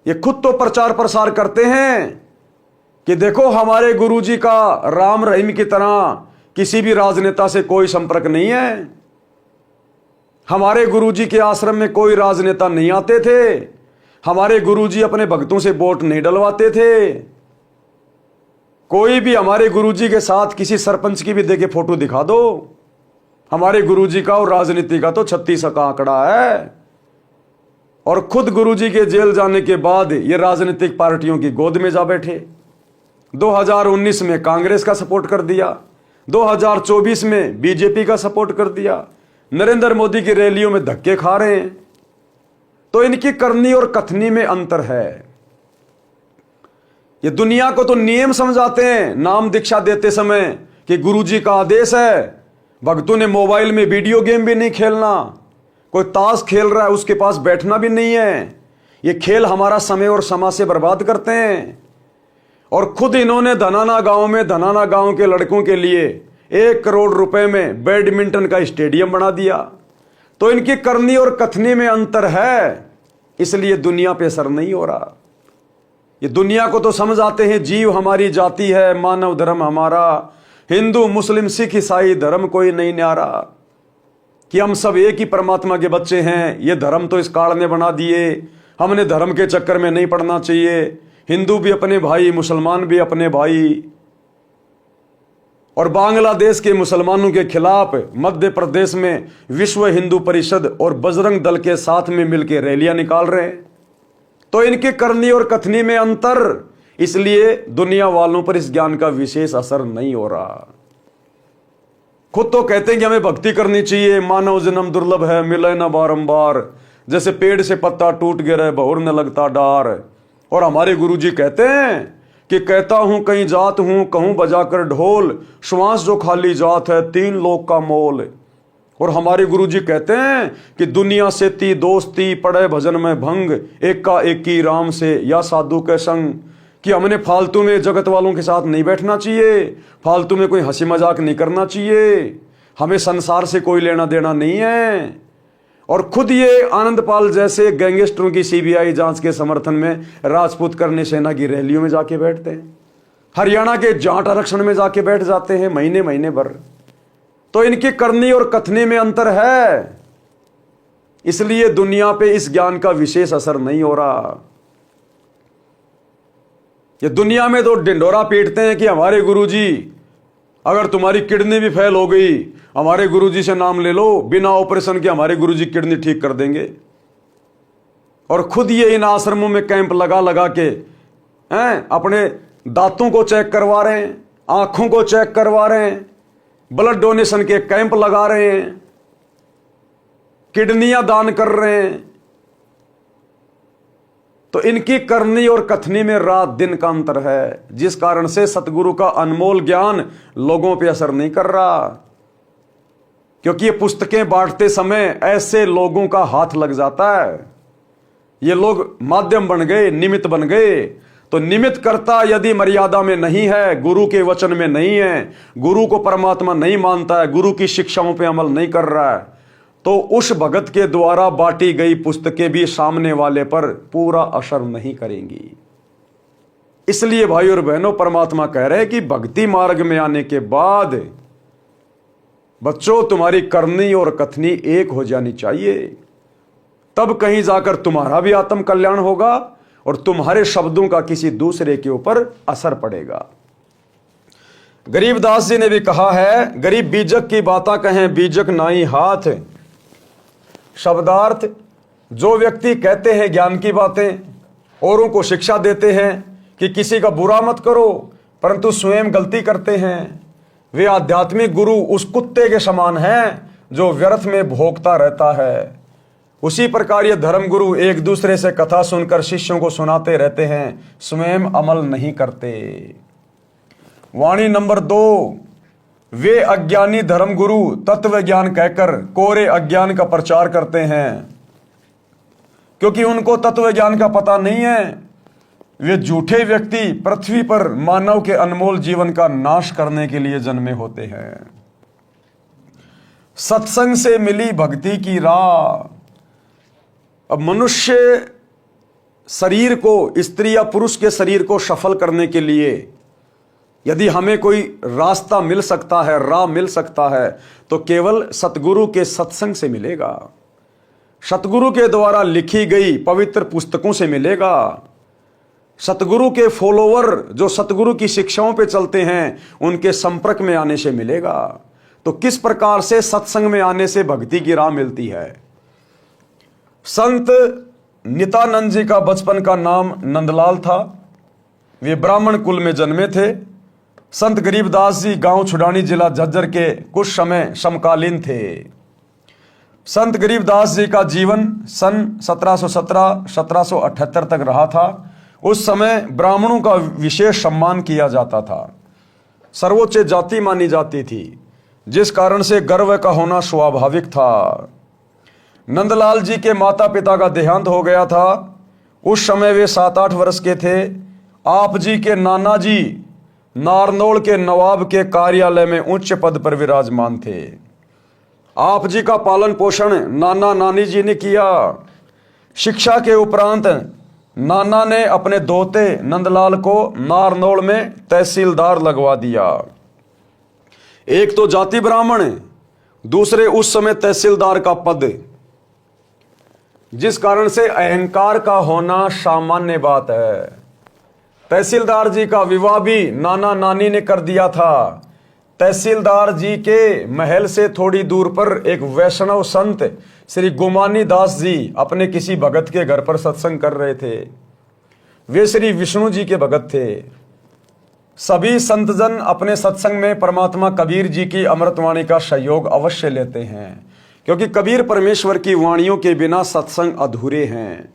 ये खुद तो प्रचार प्रसार करते हैं कि देखो हमारे गुरुजी का राम रहीम की तरह किसी भी राजनेता से कोई संपर्क नहीं है, हमारे गुरुजी के आश्रम में कोई राजनेता नहीं आते थे, हमारे गुरुजी अपने भक्तों से वोट नहीं डलवाते थे, कोई भी हमारे गुरुजी के साथ किसी सरपंच की भी देके फोटो दिखा दो, हमारे गुरुजी का और राजनीति का तो 36 का आंकड़ा है। और खुद गुरुजी के जेल जाने के बाद ये राजनीतिक पार्टियों की गोद में जा बैठे। 2019 में कांग्रेस का सपोर्ट कर दिया, 2024 में बीजेपी का सपोर्ट कर दिया, नरेंद्र मोदी की रैलियों में धक्के खा रहे हैं। तो इनकी करनी और कथनी में अंतर है। ये दुनिया को तो नियम समझाते हैं नाम दीक्षा देते समय कि गुरुजी का आदेश है। भक्तों ने मोबाइल में वीडियो गेम भी नहीं खेलना, कोई ताश खेल रहा है उसके पास बैठना भी नहीं है। ये खेल हमारा समय और समाज से बर्बाद करते हैं। और खुद इन्होंने धनाना गांव के लड़कों के लिए 1 करोड़ रुपए में बैडमिंटन का स्टेडियम बना दिया। तो इनकी करनी और कथनी में अंतर है, इसलिए दुनिया पे असर नहीं हो रहा। ये दुनिया को तो समझ आते हैं जीव हमारी जाति है, मानव धर्म हमारा, हिंदू मुस्लिम सिख ईसाई धर्म कोई नहीं न्यारा, कि हम सब एक ही परमात्मा के बच्चे हैं। ये धर्म तो इस काल ने बना दिए, हमने धर्म के चक्कर में नहीं पड़ना चाहिए। हिंदू भी अपने भाई, मुसलमान भी अपने भाई। और बांग्लादेश के मुसलमानों के खिलाफ मध्य प्रदेश में विश्व हिंदू परिषद और बजरंग दल के साथ में मिलकर रैलियां निकाल रहे हैं। तो इनकी करनी और कथनी में अंतर, इसलिए दुनिया वालों पर इस ज्ञान का विशेष असर नहीं हो रहा। खुद तो कहते हैं कि हमें भक्ति करनी चाहिए, मानव जन्म दुर्लभ है, मिले न बारंबार, जैसे पेड़ से पत्ता टूट गिरे बहुर न लगता डार। और हमारे गुरुजी कहते हैं कि कहता हूं कहीं जात हूं, कहूं बजाकर ढोल, श्वास जो खाली जात है 3 लोक का मोल। और हमारे गुरुजी कहते हैं कि दुनिया से ती दोस्ती, पड़े भजन में भंग, एक का एक की राम से या साधु के संग। कि हमने फालतू में जगत वालों के साथ नहीं बैठना चाहिए, फालतू में कोई हंसी मजाक नहीं करना चाहिए, हमें संसार से कोई लेना देना नहीं है। और खुद ये आनंदपाल जैसे गैंगस्टरों की सीबीआई जांच के समर्थन में राजपूत करनी सेना की रैलियों में जाके बैठते हैं, हरियाणा के जाट आरक्षण में जाके बैठ जाते हैं महीने महीने भर। तो इनकी करनी और कथनी में अंतर है, इसलिए दुनिया पे इस ज्ञान का विशेष असर नहीं हो रहा। ये दुनिया में तो ढिंडोरा पीटते हैं कि हमारे गुरुजी, अगर तुम्हारी किडनी भी फेल हो गई हमारे गुरुजी से नाम ले लो, बिना ऑपरेशन के हमारे गुरुजी किडनी ठीक कर देंगे। और खुद ये इन आश्रमों में कैंप लगा लगा के अपने दांतों को चेक करवा रहे हैं, आंखों को चेक करवा रहे हैं, ब्लड डोनेशन के कैंप लगा रहे हैं, किडनियां दान कर रहे हैं। तो इनकी करनी और कथनी में रात दिन का अंतर है, जिस कारण से सतगुरु का अनमोल ज्ञान लोगों पे असर नहीं कर रहा। क्योंकि ये पुस्तकें बांटते समय ऐसे लोगों का हाथ लग जाता है, ये लोग माध्यम बन गए, निमित्त बन गए। तो निमित्त करता यदि मर्यादा में नहीं है, गुरु के वचन में नहीं है, गुरु को परमात्मा नहीं मानता है, गुरु की शिक्षाओं पे अमल नहीं कर रहा है, तो उस भगत के द्वारा बांटी गई पुस्तकें भी सामने वाले पर पूरा असर नहीं करेंगी। इसलिए भाई और बहनों, परमात्मा कह रहे हैं कि भक्ति मार्ग में आने के बाद बच्चों तुम्हारी करनी और कथनी एक हो जानी चाहिए, तब कहीं जाकर तुम्हारा भी आत्म कल्याण होगा और तुम्हारे शब्दों का किसी दूसरे के ऊपर असर पड़ेगा। गरीबदास जी ने भी कहा है, गरीब बीजक की बाता कहें बीजक नाई हाथ। शब्दार्थ, जो व्यक्ति कहते हैं ज्ञान की बातें, औरों को शिक्षा देते हैं कि किसी का बुरा मत करो, परंतु स्वयं गलती करते हैं, वे आध्यात्मिक गुरु उस कुत्ते के समान हैं जो व्यर्थ में भोगता रहता है। उसी प्रकार ये धर्मगुरु एक दूसरे से कथा सुनकर शिष्यों को सुनाते रहते हैं, स्वयं अमल नहीं करते। वाणी नंबर 2, वे अज्ञानी धर्मगुरु तत्व ज्ञान कहकर कोरे अज्ञान का प्रचार करते हैं, क्योंकि उनको तत्व ज्ञान का पता नहीं है। वे झूठे व्यक्ति पृथ्वी पर मानव के अनमोल जीवन का नाश करने के लिए जन्मे होते हैं। सत्संग से मिली भक्ति की राह। अब मनुष्य शरीर को, स्त्री या पुरुष के शरीर को सफल करने के लिए यदि हमें कोई रास्ता मिल सकता है, राह मिल सकता है, तो केवल सतगुरु के सत्संग से मिलेगा, सतगुरु के द्वारा लिखी गई पवित्र पुस्तकों से मिलेगा, सतगुरु के फॉलोवर जो सतगुरु की शिक्षाओं पे चलते हैं उनके संपर्क में आने से मिलेगा। तो किस प्रकार से सत्संग में आने से भक्ति की राह मिलती है। संत नित्यानंद जी का बचपन का नाम नंदलाल था। वे ब्राह्मण कुल में जन्मे थे। संत गरीबदास जी गांव छुड़ानी जिला झज्जर के कुछ समय समकालीन थे। संत गरीबदास जी का जीवन सन 1717-1778 तक रहा था। उस समय ब्राह्मणों का विशेष सम्मान किया जाता था, सर्वोच्च जाति मानी जाती थी, जिस कारण से गर्व का होना स्वाभाविक था। नंदलाल जी के माता पिता का देहांत हो गया था। उस समय वे 7-8 वर्ष के थे। आप जी के नाना जी नारनौल के नवाब के कार्यालय में उच्च पद पर विराजमान थे। आप जी का पालन पोषण नाना नानी जी ने किया। शिक्षा के उपरांत नाना ने अपने दोते नंदलाल को नारनौल में तहसीलदार लगवा दिया। एक तो जाति ब्राह्मण, दूसरे उस समय तहसीलदार का पद, जिस कारण से अहंकार का होना सामान्य बात है। तहसीलदार जी का विवाह भी नाना नानी ने कर दिया था। तहसीलदार जी के महल से थोड़ी दूर पर एक वैष्णव संत श्री गुमानी दास जी अपने किसी भगत के घर पर सत्संग कर रहे थे। वे श्री विष्णु जी के भगत थे। सभी संतजन अपने सत्संग में परमात्मा कबीर जी की अमृतवाणी का सहयोग अवश्य लेते हैं, क्योंकि कबीर परमेश्वर की वाणियों के बिना सत्संग अधूरे हैं।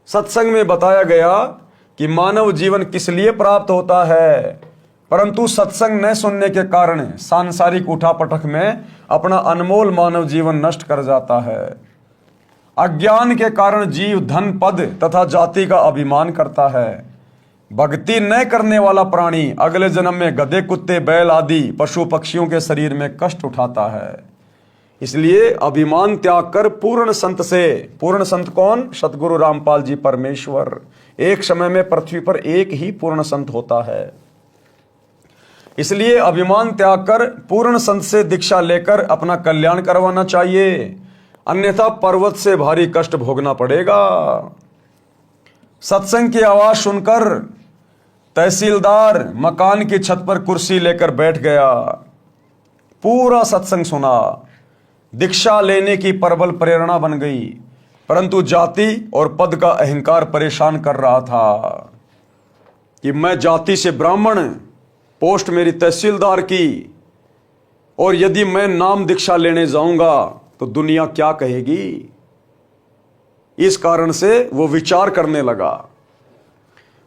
सत्संग में बताया गया कि मानव जीवन किस लिए प्राप्त होता है, परंतु सत्संग न सुनने के कारण सांसारिक उठापटक में अपना अनमोल मानव जीवन नष्ट कर जाता है। अज्ञान के कारण जीव धन पद तथा जाति का अभिमान करता है। भक्ति न करने वाला प्राणी अगले जन्म में गधे, कुत्ते, बैल आदि पशु पक्षियों के शरीर में कष्ट उठाता है। इसलिए अभिमान त्याग कर पूर्ण संत से, पूर्ण संत कौन? सतगुरु रामपाल जी परमेश्वर। एक समय में पृथ्वी पर एक ही पूर्ण संत होता है। इसलिए अभिमान त्याग कर पूर्ण संत से दीक्षा लेकर अपना कल्याण करवाना चाहिए, अन्यथा पर्वत से भारी कष्ट भोगना पड़ेगा। सत्संग की आवाज सुनकर तहसीलदार मकान की छत पर कुर्सी लेकर बैठ गया। पूरा सत्संग सुना। दीक्षा लेने की प्रबल प्रेरणा बन गई, परंतु जाति और पद का अहंकार परेशान कर रहा था कि मैं जाति से ब्राह्मण, पोस्ट मेरी तहसीलदार की, और यदि मैं नाम दीक्षा लेने जाऊंगा तो दुनिया क्या कहेगी। इस कारण से वो विचार करने लगा,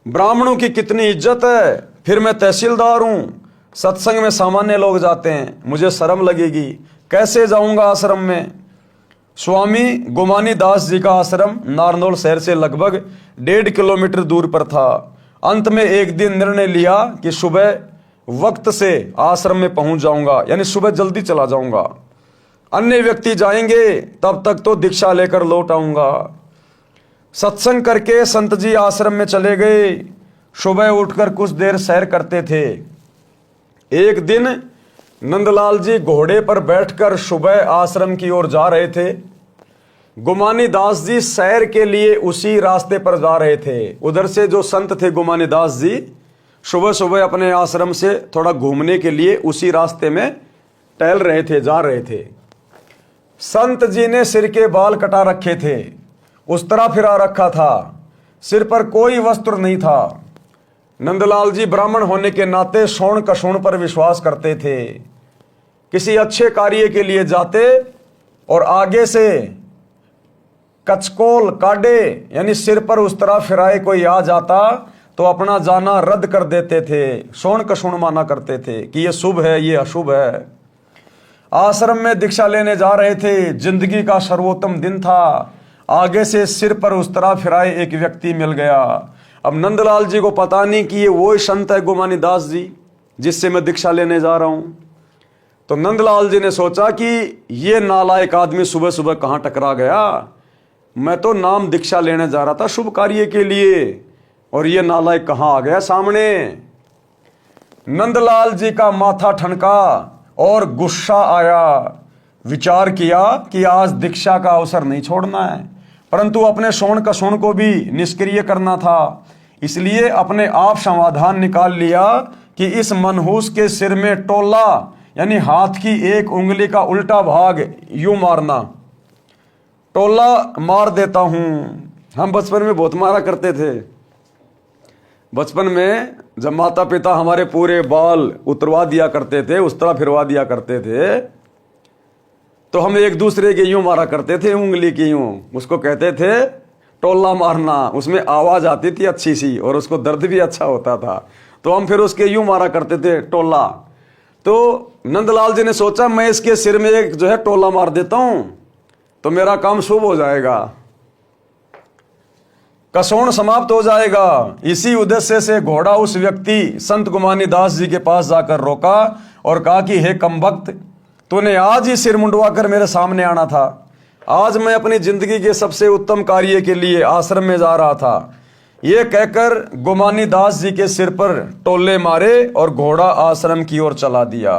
ब्राह्मणों की कितनी इज्जत है, फिर मैं तहसीलदार हूं, सत्संग में सामान्य लोग जाते हैं, मुझे शर्म लगेगी, कैसे जाऊंगा आश्रम में। स्वामी गुमानी दास जी का आश्रम नारनौल शहर से लगभग 1.5 किलोमीटर दूर पर था। अंत में एक दिन निर्णय लिया कि सुबह वक्त से आश्रम में पहुंच जाऊंगा, यानी सुबह जल्दी चला जाऊंगा। अन्य व्यक्ति जाएंगे, तब तक तो दीक्षा लेकर लौट आऊंगा। सत्संग करके संत जी आश्रम में चले गए। सुबह उठकर कुछ देर सैर करते थे। एक दिन नंदलाल जी घोड़े पर बैठकर सुबह आश्रम की ओर जा रहे थे। गुमानी दास जी सैर के लिए उसी रास्ते पर जा रहे थे। उधर से जो संत थे गुमानी दास जी सुबह सुबह अपने आश्रम से थोड़ा घूमने के लिए उसी रास्ते में टहल रहे थे, जा रहे थे। संत जी ने सिर के बाल कटा रखे थे, उस तरह फिरा रखा था, सिर पर कोई वस्त्र नहीं था। नंदलाल जी ब्राह्मण होने के नाते शोण कशोण पर विश्वास करते थे। किसी अच्छे कार्य के लिए जाते और आगे से कचकोल काटे, यानी सिर पर उस तरह फिराए कोई आ जाता तो अपना जाना रद्द कर देते थे। शोण कशोण माना करते थे कि ये शुभ है, ये अशुभ है। आश्रम में दीक्षा लेने जा रहे थे। जिंदगी का सर्वोत्तम दिन था। आगे से सिर पर उस तरह फिराए एक व्यक्ति मिल गया। अब नंदलाल जी को पता नहीं कि ये वो संत है गुमानी दास जी जिससे मैं दीक्षा लेने जा रहा हूं। तो नंदलाल जी ने सोचा कि ये नालायक आदमी सुबह सुबह कहां टकरा गया। मैं तो नाम दीक्षा लेने जा रहा था शुभ कार्य के लिए, और ये नालायक कहां आ गया सामने। नंदलाल जी का माथा ठनका और गुस्सा आया। विचार किया कि आज दीक्षा का अवसर नहीं छोड़ना है, परंतु अपने शोण कशोण को भी निष्क्रिय करना था। इसलिए अपने आप समाधान निकाल लिया कि इस मनहूस के सिर में टोला यानी हाथ की एक उंगली का उल्टा भाग यूं मारना, टोला मार देता हूं। हम बचपन में बहुत मारा करते थे। बचपन में जब माता पिता हमारे पूरे बाल उतरवा दिया करते थे, उस तरह फिरवा दिया करते थे, तो हम एक दूसरे के यूं मारा करते थे, उंगली की यूं। उसको कहते थे टोला मारना। उसमें आवाज आती थी अच्छी सी और उसको दर्द भी अच्छा होता था, तो हम फिर उसके यूं मारा करते थे टोला। तो नंदलाल जी ने सोचा मैं इसके सिर में एक जो है टोला मार देता हूं तो मेरा काम शुभ हो जाएगा, कसौण समाप्त हो जाएगा। इसी उद्देश्य से घोड़ा उस व्यक्ति संत गुमानी दास जी के पास जाकर रोका और कहा कि हे कमबख्त, तूने आज ही सिर मुंडवा कर मेरे सामने आना था। आज मैं अपनी जिंदगी के सबसे उत्तम कार्य के लिए आश्रम में जा रहा था। यह कहकर गुमानी दास जी के सिर पर टोले मारे और घोड़ा आश्रम की ओर चला दिया।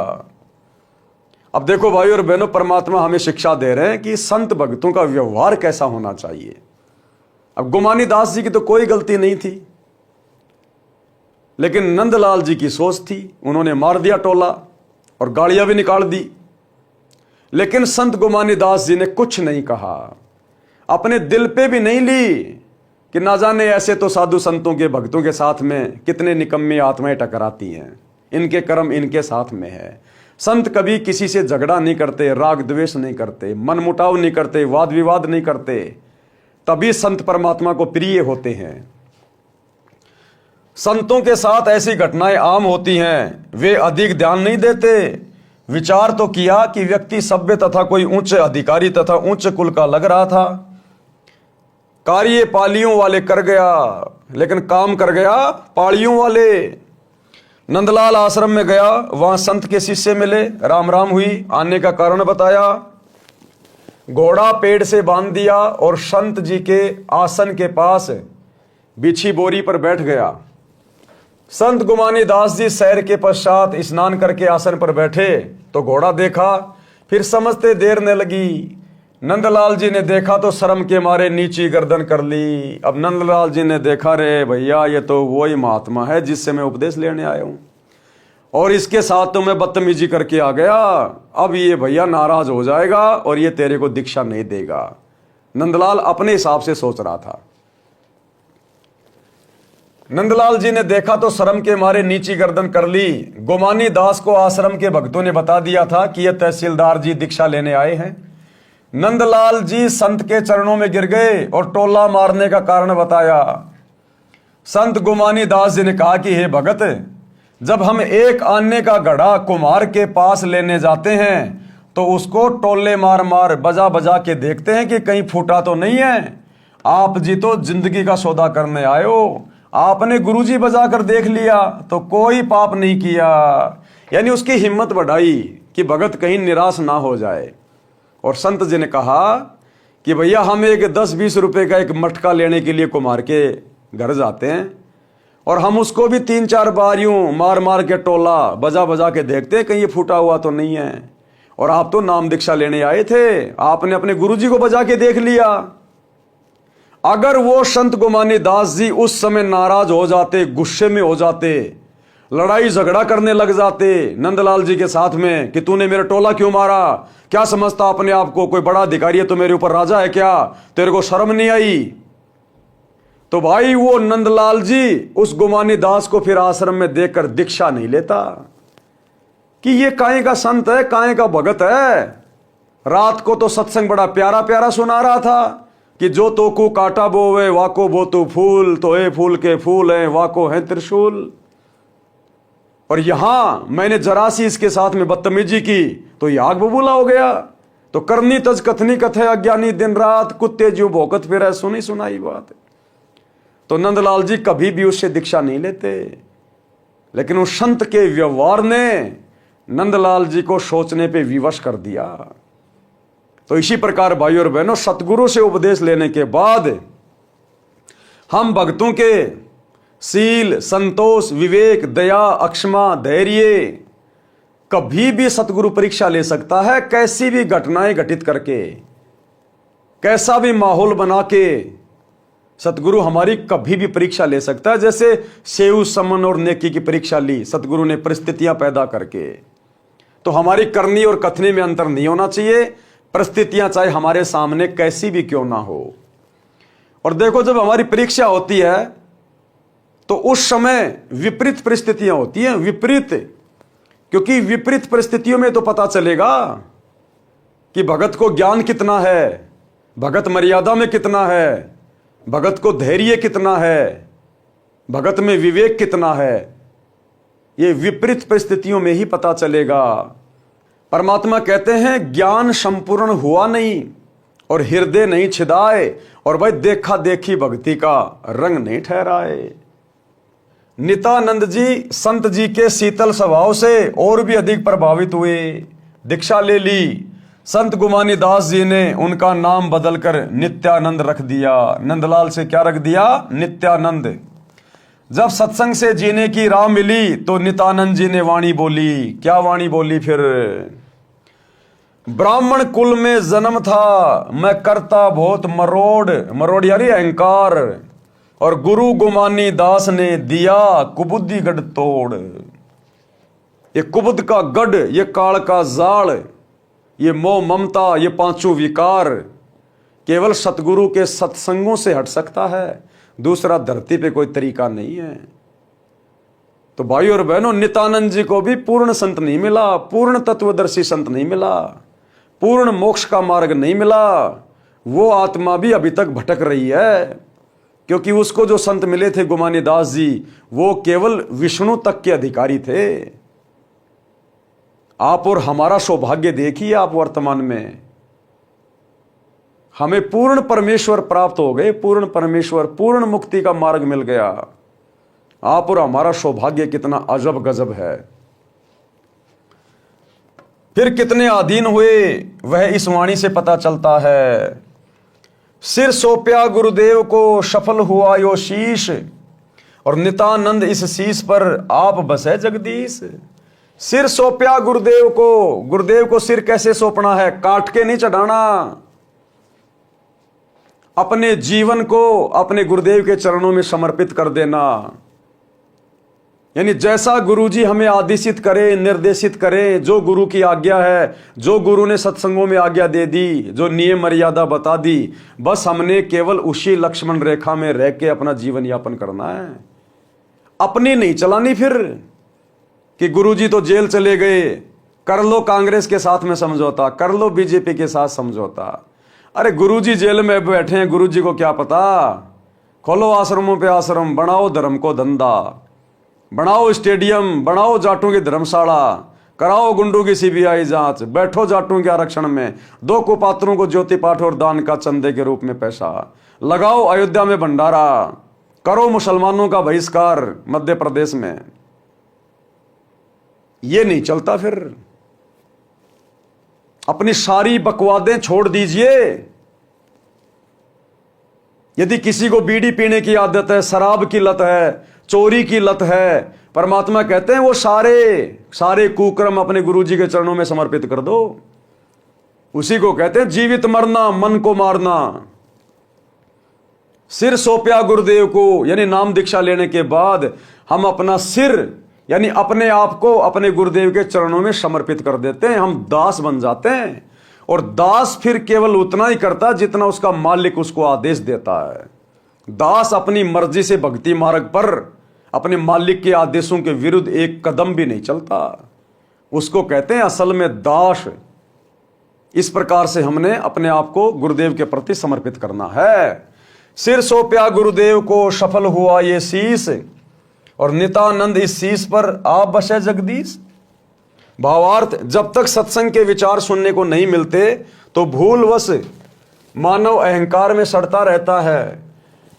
अब देखो भाई और बहनों, परमात्मा हमें शिक्षा दे रहे हैं कि संत भक्तों का व्यवहार कैसा होना चाहिए। अब गुमानी दास जी की तो कोई गलती नहीं थी, लेकिन नंदलाल जी की सोच थी। उन्होंने मार दिया टोला और गालियां भी निकाल दी, लेकिन संत गुमानी दास जी ने कुछ नहीं कहा, अपने दिल पे भी नहीं ली कि ना जाने ऐसे तो साधु संतों के भक्तों के साथ में कितने निकम्मे आत्माएं टकराती हैं, इनके कर्म इनके साथ में है। संत कभी किसी से झगड़ा नहीं करते, राग द्वेष नहीं करते, मनमुटाव नहीं करते, वाद विवाद नहीं करते, तभी संत परमात्मा को प्रिय होते हैं। संतों के साथ ऐसी घटनाएं आम होती हैं, वे अधिक ध्यान नहीं देते। विचार तो किया कि व्यक्ति सभ्य तथा कोई उच्च अधिकारी तथा उच्च कुल का लग रहा था, कार्य पालियों वाले कर गया, लेकिन काम कर गया पालियों वाले। नंदलाल आश्रम में गया, वहां संत के शिष्य मिले, राम राम हुई, आने का कारण बताया, घोड़ा पेड़ से बांध दिया और संत जी के आसन के पास बिछी बोरी पर बैठ गया। संत गुमानी दास जी सैर के पश्चात स्नान करके आसन पर बैठे तो घोड़ा देखा, फिर समझते देर न लगी। नंदलाल जी ने देखा तो शर्म के मारे नीची गर्दन कर ली। अब नंदलाल जी ने देखा, रे भैया ये तो वही महात्मा है जिससे मैं उपदेश लेने आया हूं, और इसके साथ तो मैं बदतमीजी करके आ गया। अब ये भैया नाराज हो जाएगा और ये तेरे को दीक्षा नहीं देगा। नंदलाल अपने हिसाब से सोच रहा था। नंदलाल जी ने देखा तो शर्म के मारे नीची गर्दन कर ली। गुमानी दास को आश्रम के भक्तों ने बता दिया था कि ये तहसीलदार जी दीक्षा लेने आए हैं। नंदलाल जी संत के चरणों में गिर गए और टोला मारने का कारण बताया। संत गुमानी दास जी ने कहा कि हे भगत, जब हम एक आने का घड़ा कुम्हार के पास लेने जाते हैं तो उसको टोले मार मार बजा बजा के देखते हैं कि कहीं फूटा तो नहीं है। आप जी तो जिंदगी का सौदा करने आए हो, आपने गुरुजी बजा कर देख लिया तो कोई पाप नहीं किया। यानी उसकी हिम्मत बढ़ाई कि भगत कहीं निराश ना हो जाए। और संत जी ने कहा कि भैया हम एक 10-20 रुपए का एक मटका लेने के लिए कुम्हार के घर जाते हैं और हम उसको भी 3-4 बार यूं मार मार के टोला बजा बजा के देखते हैं कहीं ये फूटा हुआ तो नहीं है। और आप तो नाम दीक्षा लेने आए थे, आपने अपने गुरुजी को बजा के देख लिया। अगर वो संत गुमानी दास जी उस समय नाराज हो जाते, गुस्से में हो जाते, लड़ाई झगड़ा करने लग जाते नंदलाल जी के साथ में कि तूने मेरा टोला क्यों मारा, क्या समझता अपने आप को, कोई बड़ा अधिकारी है तो मेरे ऊपर राजा है क्या, तेरे को शर्म नहीं आई, तो भाई वो नंदलाल जी उस गुमानी दास को फिर आश्रम में देखकर दीक्षा नहीं लेता कि ये काहे का संत है, काहे का भगत है। रात को तो सत्संग बड़ा प्यारा प्यारा सुना रहा था कि जो तोकू काटा बोवे वाको बोतु फूल, तो ए फूल के फूल हैं वाको है त्रिशूल। और यहां मैंने जरा सी इसके साथ में बदतमीजी की तो ये आग बबूला हो गया। तो करनी तज कथनी कथे अज्ञानी दिन रात, कुत्ते ज्यों भौंकत फिरे सुनी सुनाई बात। तो नंदलाल जी कभी भी उससे दीक्षा नहीं लेते, लेकिन उस संत के व्यवहार ने नंदलाल जी को सोचने पे विवश कर दिया। तो इसी प्रकार भाइयों और बहनों, सतगुरु से उपदेश लेने के बाद हम भक्तों के शील, संतोष, विवेक, दया, अक्षमा, धैर्य, कभी भी सतगुरु परीक्षा ले सकता है। कैसी भी घटनाएं घटित करके, कैसा भी माहौल बना के सतगुरु हमारी कभी भी परीक्षा ले सकता है। जैसे सेव, समन और नेकी की परीक्षा ली सतगुरु ने परिस्थितियां पैदा करके। तो हमारी करनी और कथनी में अंतर नहीं होना चाहिए, परिस्थितियां चाहे हमारे सामने कैसी भी क्यों ना हो। और देखो, जब हमारी परीक्षा होती है तो उस समय विपरीत परिस्थितियां होती हैं, विपरीत, क्योंकि विपरीत परिस्थितियों में तो पता चलेगा कि भगत को ज्ञान कितना है, भगत मर्यादा में कितना है, भगत को धैर्य कितना है, भगत में विवेक कितना है। ये विपरीत परिस्थितियों में ही पता चलेगा। परमात्मा कहते हैं ज्ञान संपूर्ण हुआ नहीं और हृदय नहीं छिदाए, और भाई देखा देखी भक्ति का रंग नहीं ठहराए। नित्यानंद जी संत जी के शीतल स्वभाव से और भी अधिक प्रभावित हुए, दीक्षा ले ली। संत गुमानी दास जी ने उनका नाम बदलकर नित्यानंद रख दिया। नंदलाल से क्या रख दिया? नित्यानंद। जब सत्संग से जीने की राह मिली तो नित्यानंद जी ने वाणी बोली। क्या वाणी बोली फिर? ब्राह्मण कुल में जन्म था, मैं करता बहुत मरोड़, मरोड़ यानी अहंकार, और गुरु गुमानी दास ने दिया कुबुद्धि गढ़ तोड़। ये कुबुद्ध का गढ़, ये काल का जाल, ये मोह ममता, ये पांचों विकार केवल सतगुरु के सत्संगों से हट सकता है, दूसरा धरती पे कोई तरीका नहीं है। तो भाई और बहनों, नित्यानंद जी को भी पूर्ण संत नहीं मिला, पूर्ण तत्वदर्शी संत नहीं मिला, पूर्ण मोक्ष का मार्ग नहीं मिला। वो आत्मा भी अभी तक भटक रही है, क्योंकि उसको जो संत मिले थे गुमानी दास जी, वो केवल विष्णु तक के अधिकारी थे। आप और हमारा सौभाग्य देखिए, आप वर्तमान में हमें पूर्ण परमेश्वर प्राप्त हो गए, पूर्ण परमेश्वर, पूर्ण मुक्ति का मार्ग मिल गया। आप और हमारा सौभाग्य कितना अजब गजब है। फिर कितने अधीन हुए वह इस वाणी से पता चलता है। सिर सौंपया गुरुदेव को सफल हुआ यो शीश, और नित्यानंद इस शीश पर आप बसे जगदीश। सिर सौंपया गुरुदेव को, गुरुदेव को सिर कैसे सौंपना है? काट के नहीं चढ़ाना, अपने जीवन को अपने गुरुदेव के चरणों में समर्पित कर देना। यानी जैसा गुरुजी हमें आदेशित करे, निर्देशित करे, जो गुरु की आज्ञा है, जो गुरु ने सत्संगों में आज्ञा दे दी, जो नियम मर्यादा बता दी, बस हमने केवल उसी लक्ष्मण रेखा में रह के अपना जीवन यापन करना है। अपनी नहीं चलानी फिर कि गुरुजी तो जेल चले गए, कर लो कांग्रेस के साथ में समझौता, कर लो बीजेपी के साथ समझौता। अरे गुरुजी जेल में बैठे हैं, गुरुजी को क्या पता? खोलो आश्रमों पे आश्रम, बनाओ धर्म को धंधा, बनाओ स्टेडियम, बनाओ जाटों की धर्मशाला, कराओ गुंडों की सीबीआई जांच, बैठो जाटों के आरक्षण में, दो कुपात्रों को ज्योति पाठ और दान का चंदे के रूप में पैसा, लगाओ अयोध्या में भंडारा, करो मुसलमानों का बहिष्कार मध्य प्रदेश में। ये नहीं चलता फिर। अपनी सारी बकवादें छोड़ दीजिए। यदि किसी को बीड़ी पीने की आदत है, शराब की लत है, चोरी की लत है, परमात्मा कहते हैं वो सारे कुकर्म अपने गुरुजी के चरणों में समर्पित कर दो। उसी को कहते हैं जीवित मरना, मन को मारना। सिर सौंपया गुरुदेव को, यानी नाम दीक्षा लेने के बाद हम अपना सिर यानी अपने आप को अपने गुरुदेव के चरणों में समर्पित कर देते हैं, हम दास बन जाते हैं। और दास फिर केवल उतना ही करता जितना उसका मालिक उसको आदेश देता है। दास अपनी मर्जी से भक्ति मार्ग पर अपने मालिक के आदेशों के विरुद्ध एक कदम भी नहीं चलता। उसको कहते हैं असल में दास। इस प्रकार से हमने अपने आप को गुरुदेव के प्रति समर्पित करना है। सिर सौंपया गुरुदेव को, सफल हुआ ये शीश, और नित्यानंद इस शीश पर आप बसे जगदीश। भावार्थ, जब तक सत्संग के विचार सुनने को नहीं मिलते तो भूलवश मानव अहंकार में सड़ता रहता है।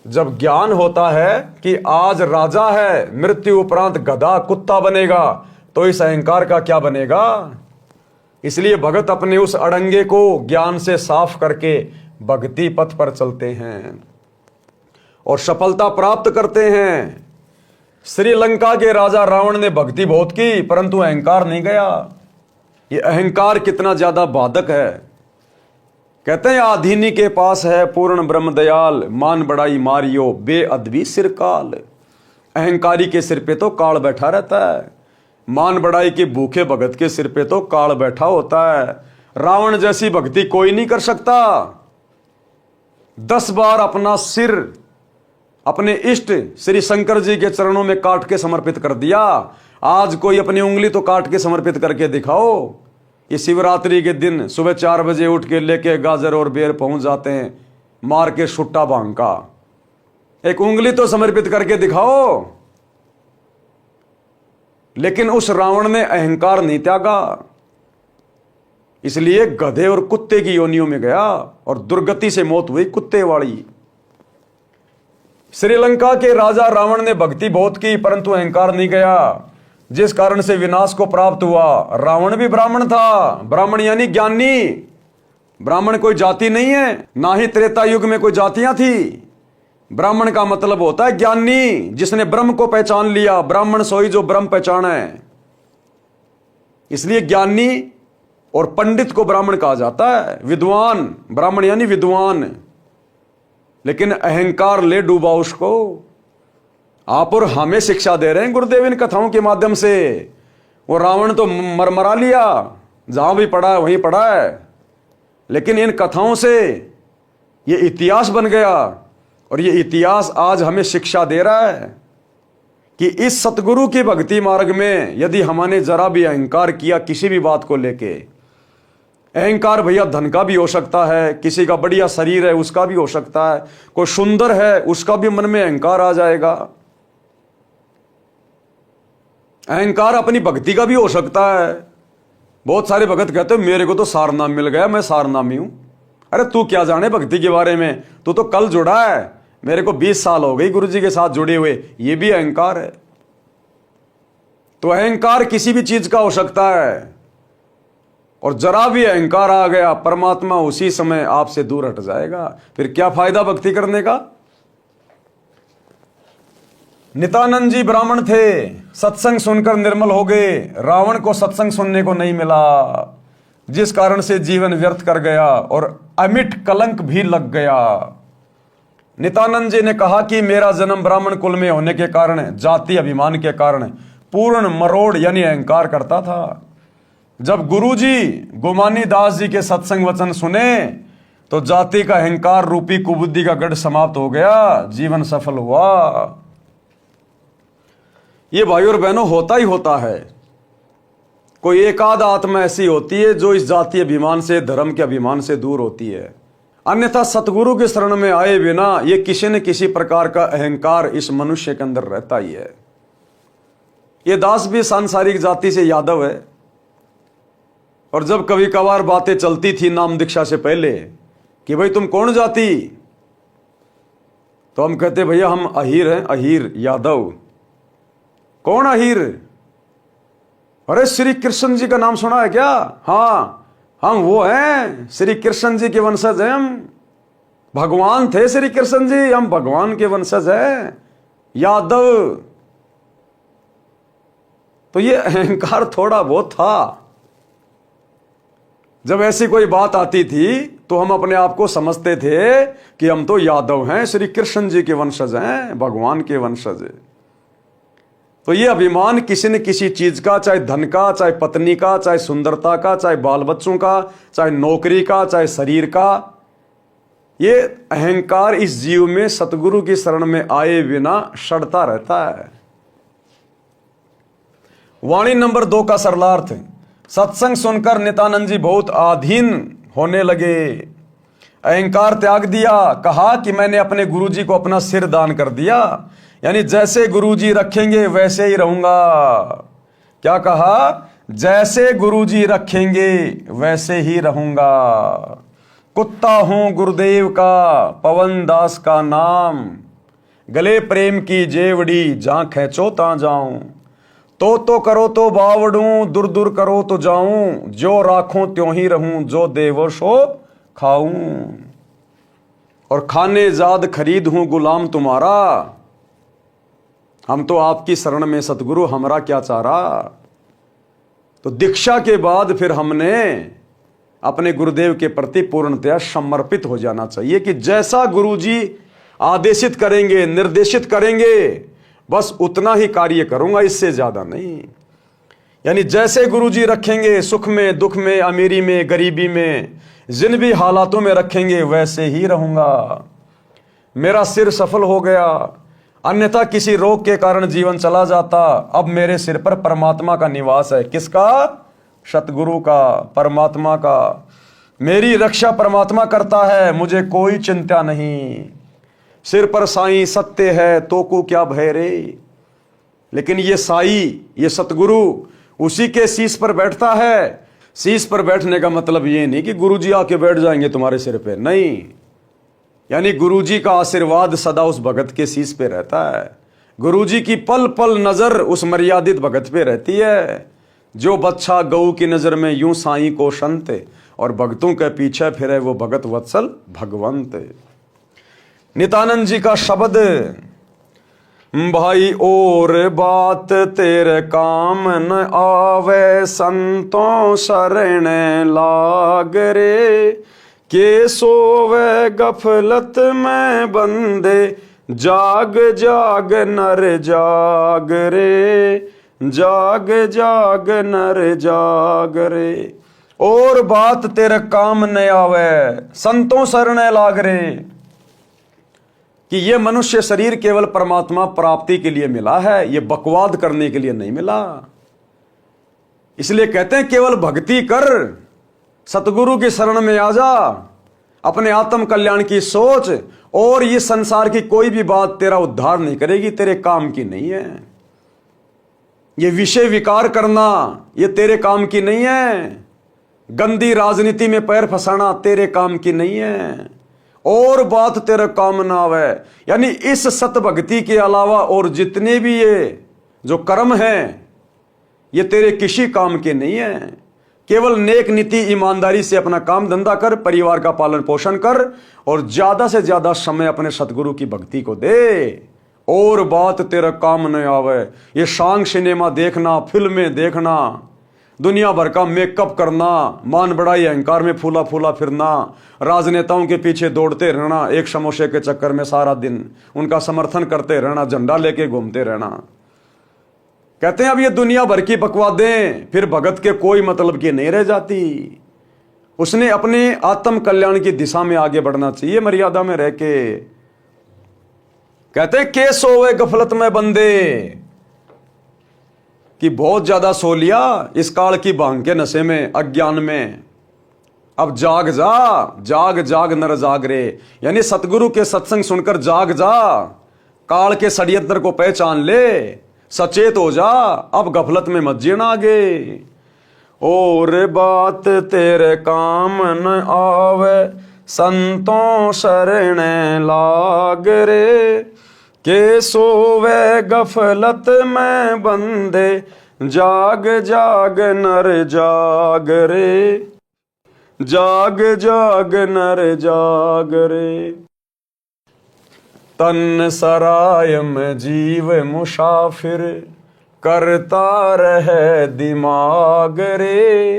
जब ज्ञान होता है कि आज राजा है, मृत्यु उपरांत गधा कुत्ता बनेगा, तो इस अहंकार का क्या बनेगा? इसलिए भगत अपने उस अड़ंगे को ज्ञान से साफ करके भक्ति पथ पर चलते हैं और सफलता प्राप्त करते हैं। श्रीलंका के राजा रावण ने भक्ति बहुत की, परंतु अहंकार नहीं गया। ये अहंकार कितना ज्यादा बाधक है। कहते हैं आधीनी के पास है पूर्ण ब्रह्म दयाल, मान बड़ाई मारियो बेअदबी सिर काल। अहंकारी के सिर पे तो काल बैठा रहता है। मान बढ़ाई के भूखे भगत के सिर पे तो काल बैठा होता है। रावण जैसी भक्ति कोई नहीं कर सकता। 10 बार अपना सिर अपने इष्ट श्री शंकर जी के चरणों में काट के समर्पित कर दिया। आज कोई अपनी उंगली तो काट के समर्पित करके दिखाओ। ये शिवरात्रि के दिन सुबह 4 बजे उठ के लेके गाजर और बेर पहुंच जाते हैं, मार के सुट्टा भांग का। एक उंगली तो समर्पित करके दिखाओ। लेकिन उस रावण ने अहंकार नहीं त्यागा, इसलिए गधे और कुत्ते की योनियों में गया और दुर्गति से मौत हुई कुत्ते वाली। श्रीलंका के राजा रावण ने भक्ति बहुत की, परंतु अहंकार नहीं गया, जिस कारण से विनाश को प्राप्त हुआ। रावण भी ब्राह्मण था, ब्राह्मण यानी ज्ञानी। ब्राह्मण कोई जाति नहीं है, ना ही त्रेता युग में कोई जातियां थी। ब्राह्मण का मतलब होता है ज्ञानी, जिसने ब्रह्म को पहचान लिया। ब्राह्मण सोई जो ब्रह्म पहचाना है। इसलिए ज्ञानी और पंडित को ब्राह्मण कहा जाता है। विद्वान, ब्राह्मण यानी विद्वान। लेकिन अहंकार ले डूबा उसको। आप और हमें शिक्षा दे रहे हैं गुरुदेव इन कथाओं के माध्यम से। वो रावण तो मरमरा लिया, जहां भी पड़ा है वहीं पड़ा है। लेकिन इन कथाओं से ये इतिहास बन गया, और ये इतिहास आज हमें शिक्षा दे रहा है कि इस सतगुरु की भक्ति मार्ग में यदि हमने जरा भी अहंकार किया किसी भी बात को लेके, अहंकार भैया धन का भी हो सकता है, किसी का बढ़िया शरीर है उसका भी हो सकता है, कोई सुंदर है उसका भी मन में अहंकार आ जाएगा। अहंकार अपनी भक्ति का भी हो सकता है। बहुत सारे भगत कहते हैं मेरे को तो सारनाम मिल गया, मैं सारनामी हूं। अरे तू क्या जाने भक्ति के बारे में, तू तो कल जुड़ा है। मेरे को 20 साल हो गई गुरु जी के साथ जुड़े हुए। ये भी अहंकार है। तो अहंकार किसी भी चीज का हो सकता है, और जरा भी अहंकार आ गया परमात्मा उसी समय आपसे दूर हट जाएगा। फिर क्या फायदा भक्ति करने का। नित्यानंद जी ब्राह्मण थे, सत्संग सुनकर निर्मल हो गए। रावण को सत्संग सुनने को नहीं मिला, जिस कारण से जीवन व्यर्थ कर गया और अमिट कलंक भी लग गया। नित्यानंद जी ने कहा कि मेरा जन्म ब्राह्मण कुल में होने के कारण, जाति अभिमान के कारण पूर्ण मरोड़ यानी अहंकार करता था। जब गुरुजी गोमानी दास जी के सत्संग वचन सुने तो जाति का अहंकार रूपी कुबुद्धि का गढ़ समाप्त हो गया, जीवन सफल हुआ। ये भाई और बहनों होता ही होता है। कोई एक आध आत्मा ऐसी होती है जो इस जातीय अभिमान से, धर्म के अभिमान से दूर होती है। अन्यथा सतगुरु के शरण में आए बिना ये किसी न किसी प्रकार का अहंकार इस मनुष्य के अंदर रहता ही है। ये दास भी सांसारिक जाति से यादव है, और जब कभी कभार बातें चलती थी नाम दीक्षा से पहले कि भाई तुम कौन जाति, तो हम कहते भैया हम अहीर हैं, अहीर यादव। कौन अहीर? अरे श्री कृष्ण जी का नाम सुना है क्या? हाँ, हम वो हैं, श्री कृष्ण जी के वंशज हैं हम। भगवान थे श्री कृष्ण जी, हम भगवान के वंशज हैं, यादव। तो ये अहंकार थोड़ा बहुत था। जब ऐसी कोई बात आती थी तो हम अपने आप को समझते थे कि हम तो यादव हैं, श्री कृष्ण जी के वंशज हैं, भगवान के वंशज। तो ये अभिमान किसी न किसी चीज का, चाहे धन का, चाहे पत्नी का, चाहे सुंदरता का, चाहे बाल बच्चों का, चाहे नौकरी का, चाहे शरीर का, ये अहंकार इस जीव में सतगुरु की शरण में आए बिना सड़ता रहता है। वाणी नंबर 2 का सरलार्थ। सत्संग सुनकर नित्यानंद जी बहुत आधीन होने लगे। अहंकार त्याग दिया। कहा कि मैंने अपने गुरु जी को अपना सिर दान कर दिया, यानी जैसे गुरुजी रखेंगे वैसे ही रहूंगा। क्या कहा? जैसे गुरुजी रखेंगे वैसे ही रहूंगा। कुत्ता हूं गुरुदेव का, पवन दास का नाम, गले प्रेम की जेवड़ी, जहां खेचो ता जाऊं। तो करो तो बावड़ूं, दूर दूर करो तो जाऊं, जो राखूं त्यों ही रहूं, जो देवो सो खाऊं। और खाने जाद खरीद हूं गुलाम तुम्हारा। हम तो आपकी शरण में सतगुरु, हमरा क्या चारा। तो दीक्षा के बाद फिर हमने अपने गुरुदेव के प्रति पूर्णतया समर्पित हो जाना चाहिए कि जैसा गुरुजी आदेशित करेंगे, निर्देशित करेंगे, बस उतना ही कार्य करूंगा, इससे ज्यादा नहीं। यानी जैसे गुरुजी रखेंगे, सुख में, दुख में, अमीरी में, गरीबी में, जिन भी हालातों में रखेंगे वैसे ही रहूंगा। मेरा सिर सफल हो गया, अन्यथा किसी रोग के कारण जीवन चला जाता। अब मेरे सिर पर परमात्मा का निवास है। किसका? सतगुरु का, परमात्मा का। मेरी रक्षा परमात्मा करता है, मुझे कोई चिंता नहीं। सिर पर साईं सत्य है, तो को क्या भय रे। लेकिन ये साई, ये सतगुरु उसी के शीश पर बैठता है। शीश पर बैठने का मतलब ये नहीं कि गुरुजी आके बैठ जाएंगे तुम्हारे सिर पे, नहीं। यानी गुरुजी का आशीर्वाद सदा उस भगत के शीश पे रहता है। गुरुजी की पल पल नजर उस मर्यादित भगत पे रहती है। जो बच्चा गऊ की नजर में यूं साईं को संत, और भक्तों के पीछे फिरे वो भगत वत्सल भगवंत। नित्यानंद जी का शब्द, भाई और बात तेरे काम न आवे, संतों शरण लाग रे। के सोवे गफलत में बंदे, जाग जाग नर जाग रे। जाग जाग नर जाग रे। और बात तेरे काम न आवे, संतों शरण लाग रे। कि ये मनुष्य शरीर केवल परमात्मा प्राप्ति के लिए मिला है, ये बकवाद करने के लिए नहीं मिला। इसलिए कहते हैं केवल भक्ति कर, सतगुरु की शरण में आ जा, अपने आत्म कल्याण की सोच, और ये संसार की कोई भी बात तेरा उद्धार नहीं करेगी, तेरे काम की नहीं है। ये विषय विकार करना ये तेरे काम की नहीं है। गंदी राजनीति में पैर फंसाना तेरे काम की नहीं है। और बात तेरा काम ना आवे, यानी इस सत भक्ति के अलावा और जितने भी ये जो कर्म हैं ये तेरे किसी काम के नहीं है। केवल नेक नीति ईमानदारी से अपना काम धंधा कर, परिवार का पालन पोषण कर, और ज्यादा से ज्यादा समय अपने सतगुरु की भक्ति को दे। और बात तेरा काम न आवे, ये शांग सिनेमा देखना, फिल्में देखना, दुनिया भर का मेकअप करना, मान बड़ाई अहंकार में फूला फूला फिरना, राजनेताओं के पीछे दौड़ते रहना, एक समोसे के चक्कर में सारा दिन उनका समर्थन करते रहना, झंडा लेके घूमते रहना। कहते हैं अब ये दुनिया भर की बकवादें फिर भगत के कोई मतलब की नहीं रह जाती। उसने अपने आत्म कल्याण की दिशा में आगे बढ़ना चाहिए, मर्यादा में रह के। कहते हैं के सोवे गफलत में बंदे, कि बहुत ज्यादा सो लिया इस काल की भांग के नशे में, अज्ञान में। अब जाग जा, जाग जाग नर जाग रे। यानी सतगुरु के सत्संग सुनकर जाग जा, काल के षड्यंत्र को पहचान ले, सचेत हो जा, अब गफलत में मत जीना आगे। और बात तेरे काम न आवे, संतों शरण लाग रे। के सोवे गफलत में बंदे, जाग जाग नर जाग रे। जाग जाग नर जाग रे। तन सराय में जीव मुसाफिर, करता रहे दिमाग रे।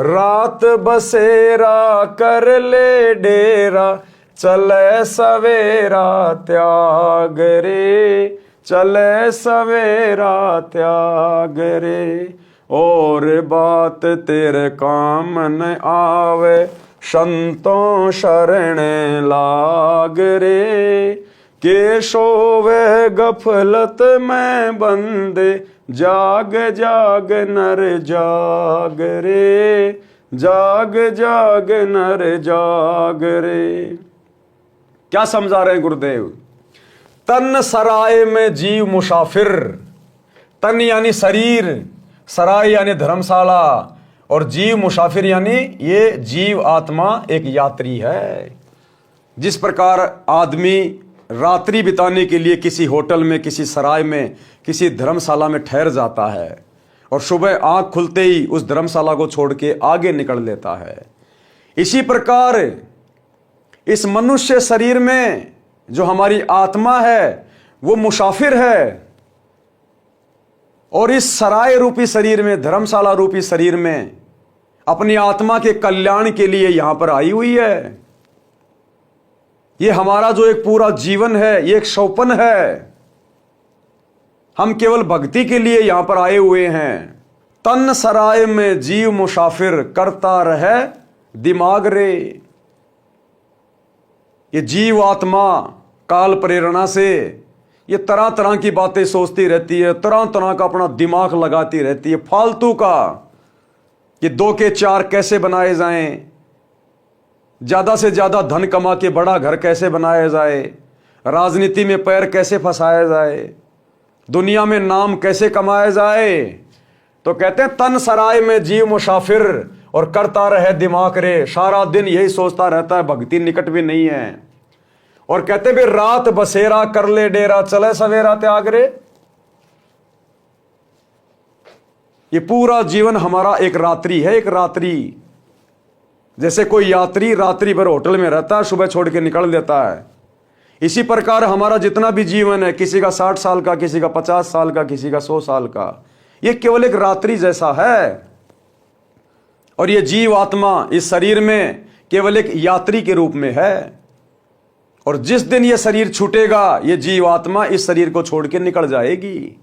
रात बसेरा कर ले डेरा, चले सवेरा त्याग रे। चले सवेरा त्याग रे। और बात तेरे काम न आवे, संतों शरण लाग रे। के सोवे गफलत में बंदे, जाग जाग नर जाग रे। जाग जाग नर जाग रे। क्या समझा रहे हैं गुरुदेव? तन सराय में जीव मुसाफिर, तन यानी शरीर, सराय यानी धर्मशाला, और जीव मुसाफिर यानी ये जीव आत्मा एक यात्री है। जिस प्रकार आदमी रात्रि बिताने के लिए किसी होटल में, किसी सराय में, किसी धर्मशाला में ठहर जाता है, और सुबह आंख खुलते ही उस धर्मशाला को छोड़ के आगे निकल लेता है, इसी प्रकार इस मनुष्य शरीर में जो हमारी आत्मा है वो मुसाफिर है, और इस सराय रूपी शरीर में, धर्मशाला रूपी शरीर में अपनी आत्मा के कल्याण के लिए यहां पर आई हुई है। ये हमारा जो एक पूरा जीवन है, ये एक सौपन है। हम केवल भक्ति के लिए यहां पर आए हुए हैं। तन सराय में जीव मुसाफिर, करता रहे दिमाग रे। ये जीव आत्मा काल प्रेरणा से ये तरह तरह की बातें सोचती रहती है, तरह तरह का अपना दिमाग लगाती रहती है फालतू का, कि 2 के 4 कैसे बनाए जाएं, ज्यादा से ज्यादा धन कमा के बड़ा घर कैसे बनाया जाए, राजनीति में पैर कैसे फंसाया जाए, दुनिया में नाम कैसे कमाया जाए। तो कहते हैं तन सराय में जीव मुसाफिर और करता रहे दिमाग रे। सारा दिन यही सोचता रहता है, भक्ति निकट भी नहीं है। और कहते भी रात बसेरा कर ले डेरा, चले सवेरा त्याग रे। ये पूरा जीवन हमारा एक रात्रि है, एक रात्रि। जैसे कोई यात्री रात्रि भर होटल में रहता है, सुबह छोड़ के निकल देता है, इसी प्रकार हमारा जितना भी जीवन है, किसी का 60 साल का, किसी का 50 साल का, किसी का 100 साल का, ये केवल एक रात्रि जैसा है। और ये जीव आत्मा इस शरीर में केवल एक यात्री के रूप में है। और जिस दिन ये शरीर छूटेगा, ये जीव आत्मा इस शरीर को छोड़ के निकल जाएगी,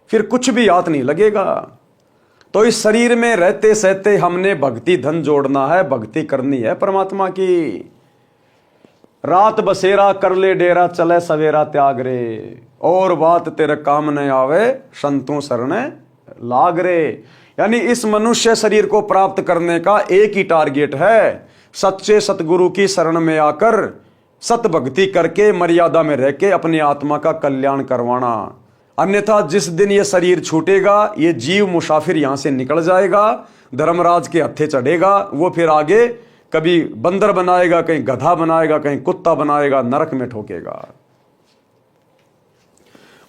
फिर कुछ भी याद नहीं लगेगा। तो इस शरीर में रहते सहते हमने भक्ति धन जोड़ना है, भक्ति करनी है परमात्मा की। रात बसेरा कर ले डेरा, चले सवेरा त्याग रे। और बात तेरे काम न आवे, संतों शरण लाग रे। यानी इस मनुष्य शरीर को प्राप्त करने का एक ही टारगेट है, सच्चे सतगुरु की शरण में आकर सत भक्ति करके मर्यादा में रह के अपनी आत्मा का कल्याण करवाना। अन्यथा जिस दिन ये शरीर छूटेगा, ये जीव मुसाफिर यहां से निकल जाएगा, धर्मराज के हत्थे चढ़ेगा। वो फिर आगे कभी बंदर बनाएगा, कहीं गधा बनाएगा, कहीं कुत्ता बनाएगा, नरक में ठोकेगा।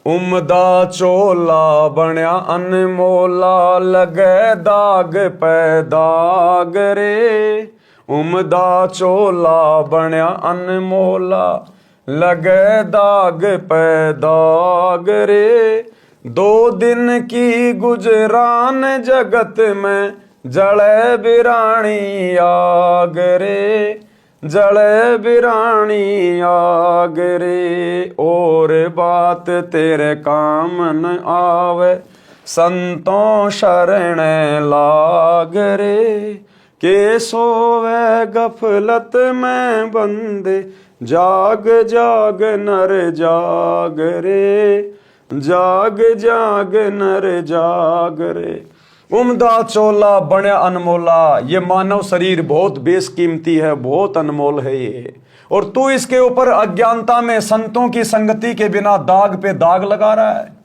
उमदा चोला बनया अनमोला, लगे दाग पे दाग रे। उमदा चोला बनया अनमोला, लगे दाग पे दाग रे। 2 दिन की गुजरान जगत में, जले बिरानी आग रे, जले बिरानी आग रे। और बात तेरे काम न आवे, संतों शरण लाग रे। के सोवे गफलत में बंदे, जाग जाग नर जाग रे, जाग जाग नर जाग रे। उमदा चोला बने अनमोला, ये मानव शरीर बहुत बेशकीमती है, बहुत अनमोल है ये। और तू इसके ऊपर अज्ञानता में संतों की संगति के बिना दाग पे दाग लगा रहा है।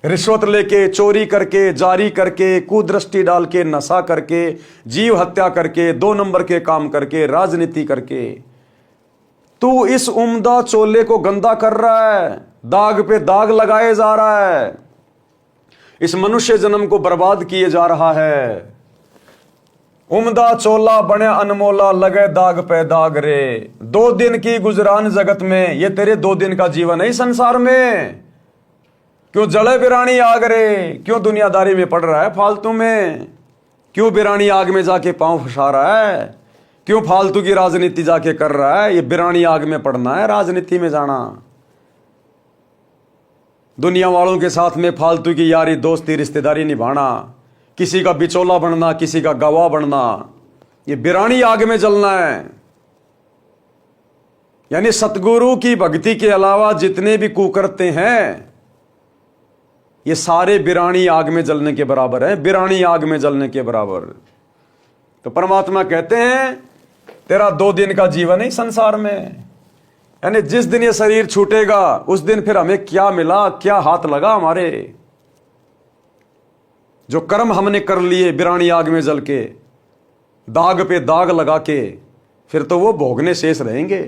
रिश्वत लेके, चोरी करके, जारी करके, कुदृष्टि डाल के, नशा करके, जीव हत्या करके, 2 नंबर के काम करके, राजनीति करके तू इस उम्दा चोले को गंदा कर रहा है, दाग पे दाग लगाए जा रहा है, इस मनुष्य जन्म को बर्बाद किए जा रहा है। उम्दा चोला बने अनमोला, लगे दाग पे दाग रे। 2 दिन की गुजरान जगत में, ये तेरे 2 दिन का जीवन है संसार में। क्यों जले बिरानी आग रे, क्यों दुनियादारी में पड़ रहा है फालतू में, क्यों बिरानी आग में जाके पांव फंसा रहा है, क्यों फालतू की राजनीति जाके कर रहा है। ये बिरानी आग में पड़ना है, राजनीति में जाना, दुनिया वालों के साथ में फालतू की यारी दोस्ती रिश्तेदारी निभाना, किसी का बिचौला बनना, किसी का गवाह बनना, ये बिरानी आग में जलना है। यानी सतगुरु की भक्ति के अलावा जितने भी कुकर्ते हैं, ये सारे बिरानी आग में जलने के बराबर हैं, बिरानी आग में जलने के बराबर। तो परमात्मा कहते हैं तेरा 2 दिन का जीवन है संसार में। यानी जिस दिन ये शरीर छूटेगा, उस दिन फिर हमें क्या मिला, क्या हाथ लगा हमारे। जो कर्म हमने कर लिए बिरानी आग में जल के, दाग पे दाग लगा के, फिर तो वो भोगने शेष रहेंगे।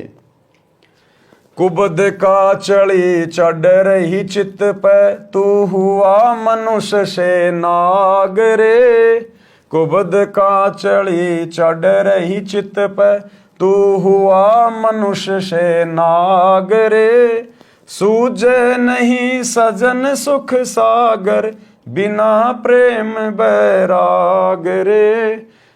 कुबद का चढ़ी चढ़ रही चित पे, तू हुआ मनुष्य से नाग रे। कुबद का चढ़ी चढ़ रही चित पे, तू हुआ मनुष्य से नाग रे। सूझे नहीं सजन सुख सागर, बिना प्रेम बैराग रे,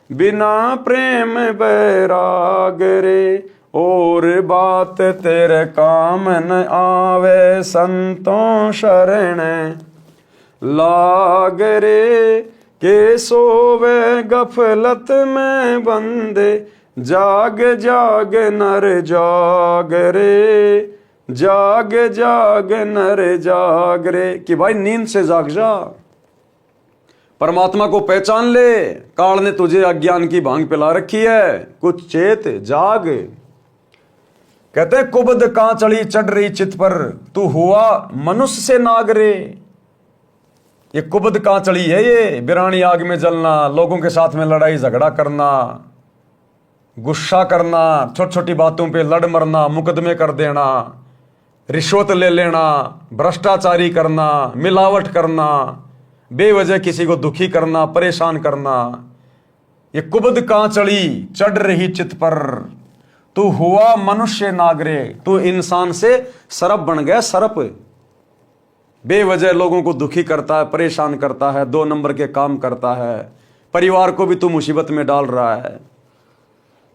बिना प्रेम बैराग रे। और बात तेरे काम न आवे, संतों शरण लाग रे। के सोवे गफलत में बंदे, जाग जाग नर जाग रे, जाग जाग नर जाग रे। कि भाई नींद से जाग जा, परमात्मा को पहचान ले। काल ने तुझे अज्ञान की भांग पिला रखी है, कुछ चेत जाग। कहते कुबद कां चढ़ी चढ़ रही चित पर, तू हुआ मनुष्य से नाग रे। ये कुबद कां चढ़ी है, ये बिरानी आग में जलना, लोगों के साथ में लड़ाई झगड़ा करना, गुस्सा करना, छोटी छोटी बातों पे लड़ मरना, मुकदमे कर देना, रिश्वत ले लेना, भ्रष्टाचारी करना, मिलावट करना, बेवजह किसी को दुखी करना, परेशान करना। ये कुबद कां चढ़ी चढ़ रही चित पर, तू हुआ मनुष्य नागरे। तू इंसान से सरप बन गया, सरप। बेवजह लोगों को दुखी करता है, परेशान करता है, 2 नंबर के काम करता है, परिवार को भी तू मुसीबत में डाल रहा है।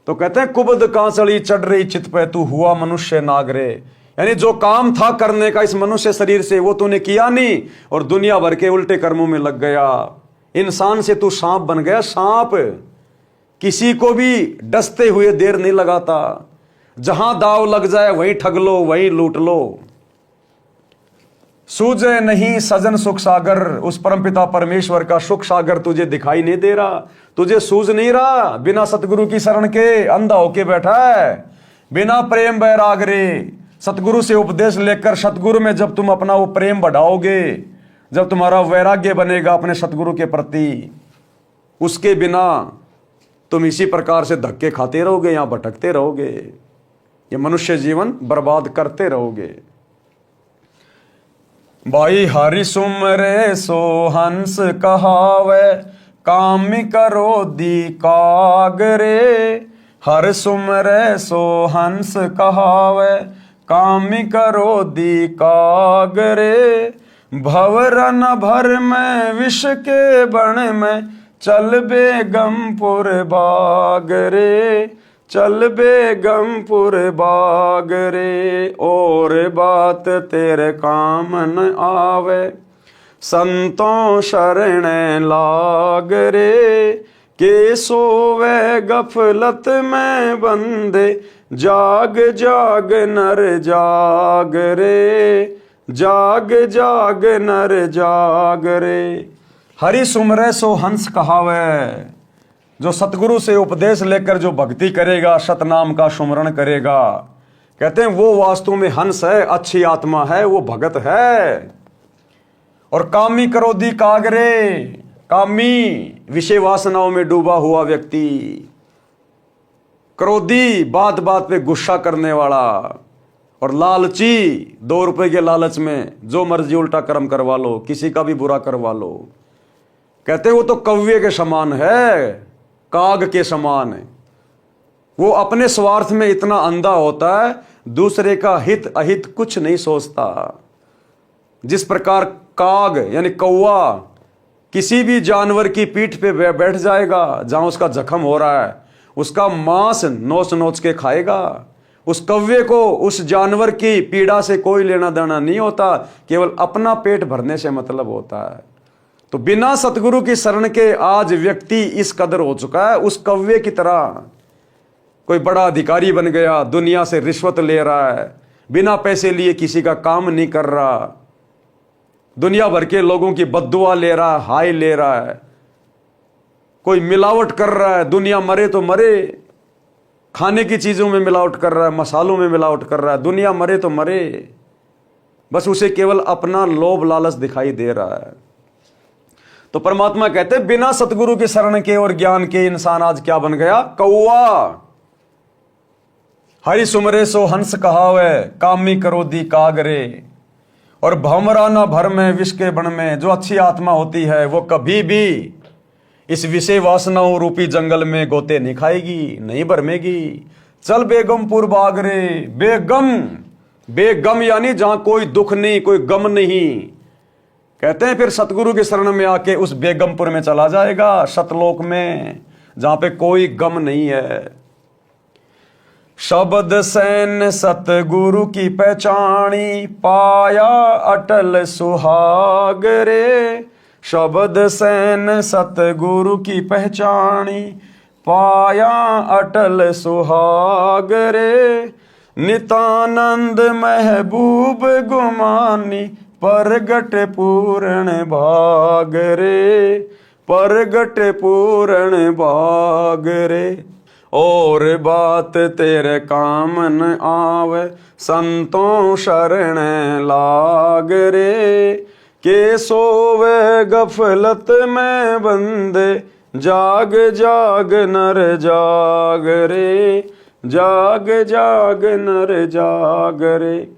तो कहते हैं कुबद कां चढ़ी चढ़ रही चित पे, तू हुआ मनुष्य नागरे। यानी जो काम था करने का इस मनुष्य शरीर से, वो तूने किया नहीं, और दुनिया भर के उल्टे कर्मों में लग गया। इंसान से तू सांप बन गया, सांप। किसी को भी डसते हुए देर नहीं लगाता, जहां दाव लग जाए वहीं ठग लो, वहीं लूट लो। सूझे नहीं सजन सुख सागर, उस परमपिता परमेश्वर का सुख सागर तुझे दिखाई नहीं दे रहा, तुझे सूझ नहीं रहा। बिना सतगुरु की शरण के अंधा होके बैठा है, बिना प्रेम बैराग रे। सतगुरु से उपदेश लेकर सतगुरु में जब तुम अपना वो प्रेम बढ़ाओगे, जब तुम्हारा वैराग्य बनेगा अपने सतगुरु के प्रति, उसके बिना तुम इसी प्रकार से धक्के खाते रहोगे या भटकते रहोगे, ये मनुष्य जीवन बर्बाद करते रहोगे। भाई हरि सुमरे सो हंस कहावे, काम करो दी कागरे। हर सुमरे सो हंस कहावे, काम करो दी कागरे। भवरन भर में विष के बण में, चल बेगमपुर बाग रे, चल बेगमपुर बाग रे। और बात तेरे काम न आवे, संतों शरण लाग रे। के सोवे गफलत में बंदे, जाग जाग नर जाग रे, जाग जाग नर जाग रे। हरि सुमरे सो हंस कहावे। जो सतगुरु से उपदेश लेकर जो भक्ति करेगा, सतनाम का सुमरण करेगा, कहते हैं वो वास्तु में हंस है, अच्छी आत्मा है, वो भगत है। और कामी क्रोधी कागरे, कामी विषय वासनाओं में डूबा हुआ व्यक्ति, क्रोधी बात बात पे गुस्सा करने वाला, और लालची 2 रुपए के लालच में जो मर्जी उल्टा कर्म करवा लो, किसी का भी बुरा करवा लो। कहते वो तो कौवे के समान है, काग के समान है। वो अपने स्वार्थ में इतना अंधा होता है, दूसरे का हित अहित कुछ नहीं सोचता। जिस प्रकार काग यानी कौवा किसी भी जानवर की पीठ पे बैठ जाएगा, जहां उसका जख्म हो रहा है, उसका मांस नोच नोच के खाएगा। उस कौवे को उस जानवर की पीड़ा से कोई लेना देना नहीं होता, केवल अपना पेट भरने से मतलब होता है। तो बिना सतगुरु की शरण के आज व्यक्ति इस कदर हो चुका है, उस कौवे की तरह। कोई बड़ा अधिकारी बन गया, दुनिया से रिश्वत ले रहा है, बिना पैसे लिए किसी का काम नहीं कर रहा, दुनिया भर के लोगों की बद्दुआ ले रहा है, हाय ले रहा है। कोई मिलावट कर रहा है, दुनिया मरे तो मरे, खाने की चीजों में मिलावट कर रहा है, मसालों में मिलावट कर रहा है, दुनिया मरे तो मरे। बस उसे केवल अपना लोभ लालच दिखाई दे रहा है। तो परमात्मा कहते हैं बिना सतगुरु के शरण के और ज्ञान के इंसान आज क्या बन गया? कौवा। हरि सुमरे सो हंस कहावे, कामी क्रोधी कागरे। और भमरा न भर में विष के बन में, जो अच्छी आत्मा होती है वो कभी भी इस विषय वासनाओं रूपी जंगल में गोते नहीं खाएगी, नहीं भरमेगी। चल बेगमपुर बाग रे, बेगम, बेगम यानी जहां कोई दुख नहीं, कोई गम नहीं। कहते हैं फिर सतगुरु के शरण में आके उस बेगमपुर में चला जाएगा, सतलोक में, जहां पे कोई गम नहीं है। शब्द सैन सतगुरु की पहचानी, पाया अटल सुहाग रे। शब्द सैन सतगुरु की पहचानी, पाया अटल सुहाग रे। नितानंद महबूब गुमानी, परगट पूर्ण भाग रे, परगट पूर्ण भाग रे। और बात तेरे काम न आवे, संतों शरण लाग रे। के सोवे गफलत में बंदे, जाग जाग नर जाग रे, जाग जाग नर जाग रे।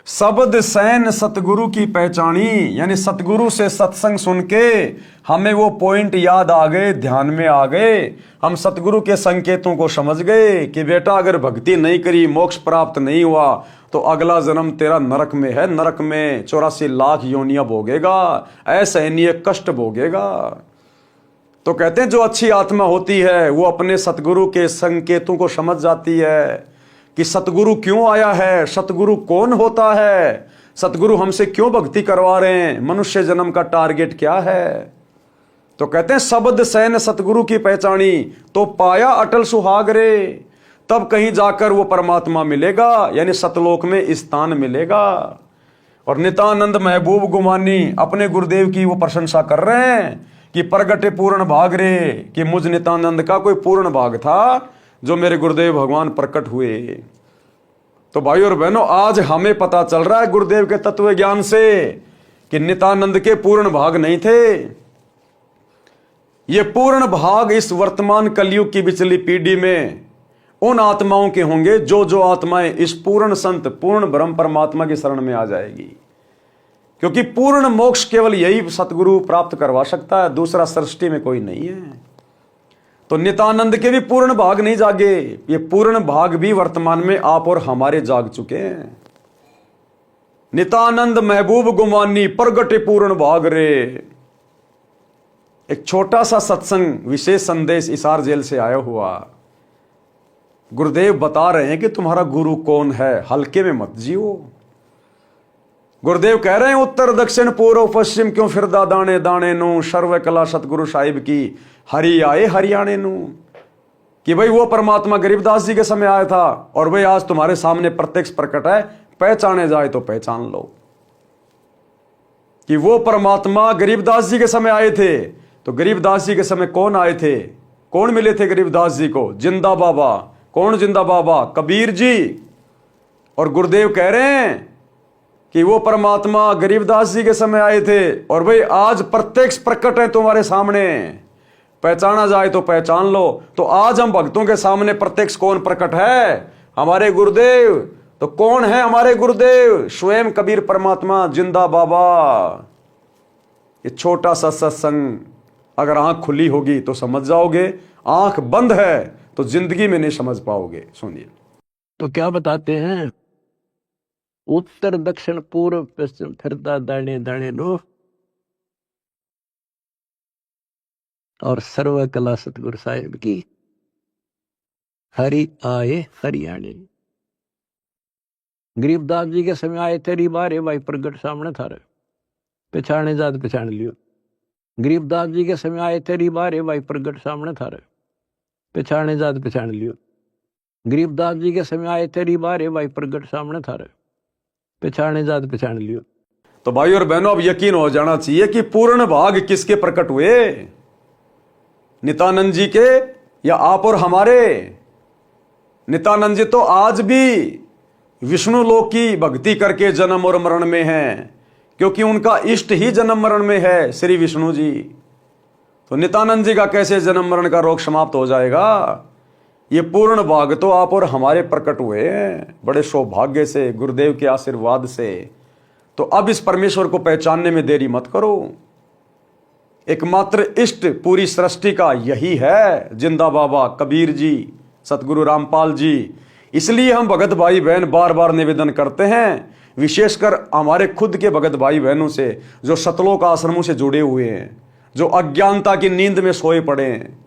शब्द सैन सतगुरु की पहचानी, यानी सतगुरु से सत्संग सुन के हमें वो पॉइंट याद आ गए, ध्यान में आ गए। हम सतगुरु के संकेतों को समझ गए कि बेटा अगर भक्ति नहीं करी, मोक्ष प्राप्त नहीं हुआ तो अगला जन्म तेरा नरक में है, नरक में 84 लाख योनियां भोगेगा, असहनीय कष्ट भोगेगा। तो कहते हैं जो अच्छी आत्मा होती है वो अपने सतगुरु के संकेतों को समझ जाती है कि सतगुरु क्यों आया है, सतगुरु कौन होता है, सतगुरु हमसे क्यों भक्ति करवा रहे हैं, मनुष्य जन्म का टारगेट क्या है। तो कहते हैं शब्द सैन सतगुरु की पहचानी, तो पाया अटल सुहाग रे। तब कहीं जाकर वो परमात्मा मिलेगा, यानी सतलोक में स्थान मिलेगा। और नितानंद महबूब गुमानी, अपने गुरुदेव की वो प्रशंसा कर रहे हैं कि प्रगटे पूर्ण भाग रे, कि मुझ नितानंद का कोई पूर्ण भाग था जो मेरे गुरुदेव भगवान प्रकट हुए। तो भाई और बहनों, आज हमें पता चल रहा है गुरुदेव के तत्व ज्ञान से कि नितानंद के पूर्ण भाग नहीं थे। ये पूर्ण भाग इस वर्तमान कलयुग की बिचली पीढ़ी में उन आत्माओं के होंगे जो आत्माएं इस पूर्ण संत पूर्ण ब्रह्म परमात्मा की शरण में आ जाएगी। क्योंकि पूर्ण मोक्ष केवल यही सतगुरु प्राप्त करवा सकता है, दूसरा सृष्टि में कोई नहीं है। तो नितानंद के भी पूर्ण भाग नहीं जागे, ये पूर्ण भाग भी वर्तमान में आप और हमारे जाग चुके हैं। नितानंद महबूब गुमानी, प्रगटे पूर्ण भाग रे। एक छोटा सा सत्संग विशेष संदेश इसार जेल से आया हुआ। गुरुदेव बता रहे हैं कि तुम्हारा गुरु कौन है, हल्के में मत जियो। गुरुदेव कह रहे हैं उत्तर दक्षिण पूर्व पश्चिम क्यों फिरदा दाने दाने नु, सर्व कला सतगुरु साहिब की हरि आए हरियाणे नु। कि भाई वो परमात्मा गरीबदास जी के समय आया था और भाई आज तुम्हारे सामने प्रत्यक्ष प्रकट है, पहचाने जाए तो पहचान लो कि वो परमात्मा गरीबदास जी के समय आए थे। तो गरीबदास जी के समय कौन आए थे, कौन मिले थे गरीबदास जी को? जिंदा बाबा। कौन जिंदा बाबा? कबीर जी। और गुरुदेव कह रहे हैं कि वो परमात्मा गरीबदास जी के समय आए थे और भाई आज प्रत्यक्ष प्रकट है तुम्हारे सामने, पहचाना जाए तो पहचान लो। तो आज हम भक्तों के सामने प्रत्यक्ष कौन प्रकट है? हमारे गुरुदेव। तो कौन है हमारे गुरुदेव? स्वयं कबीर परमात्मा, जिंदा बाबा। ये छोटा सा सत्संग अगर आंख खुली होगी तो समझ जाओगे, आंख बंद है तो जिंदगी में नहीं समझ पाओगे। सुनिए। तो क्या बताते हैं, उत्तर दक्षिण पूर्व पश्चिम फिरता दाने दाने नो, और सर्व कला सतगुरु साहिब की हरि आए हरियाणे। गरीबदास जी के समय आए तेरी बारे भाई प्रगट सामने थारे, पहचाने जात पहचान लियो। गरीबदास जी के समय आए तेरी बारे भाई प्रगट सामने थारे, पहचाने जात पहचान लियो। गरीबदास जी के समय आए तेरी बारे भाई प्रगट सामने थारे, पहचाने जात पहचान लियो। तो भाई और बहनों, अब यकीन हो जाना चाहिए कि पूर्ण भाग किसके प्रकट हुए, नित्यानंद जी के या आप और हमारे? नित्यानंद जी तो आज भी विष्णु लोक की भक्ति करके जन्म और मरण में हैं, क्योंकि उनका इष्ट ही जन्म मरण में है, श्री विष्णु जी। तो नित्यानंद जी का कैसे जन्म मरण का रोग समाप्त हो जाएगा? ये पूर्ण भाग तो आप और हमारे प्रकट हुए हैं, बड़े सौभाग्य से, गुरुदेव के आशीर्वाद से। तो अब इस परमेश्वर को पहचानने में देरी मत करो। एकमात्र इष्ट पूरी सृष्टि का यही है, जिंदा बाबा कबीर जी, सतगुरु रामपाल जी। इसलिए हम भगत भाई बहन बार बार निवेदन करते हैं, विशेषकर हमारे खुद के भगत भाई बहनों से जो सतलोक आश्रमों से जुड़े हुए हैं, जो अज्ञानता की नींद में सोए पड़े हैं,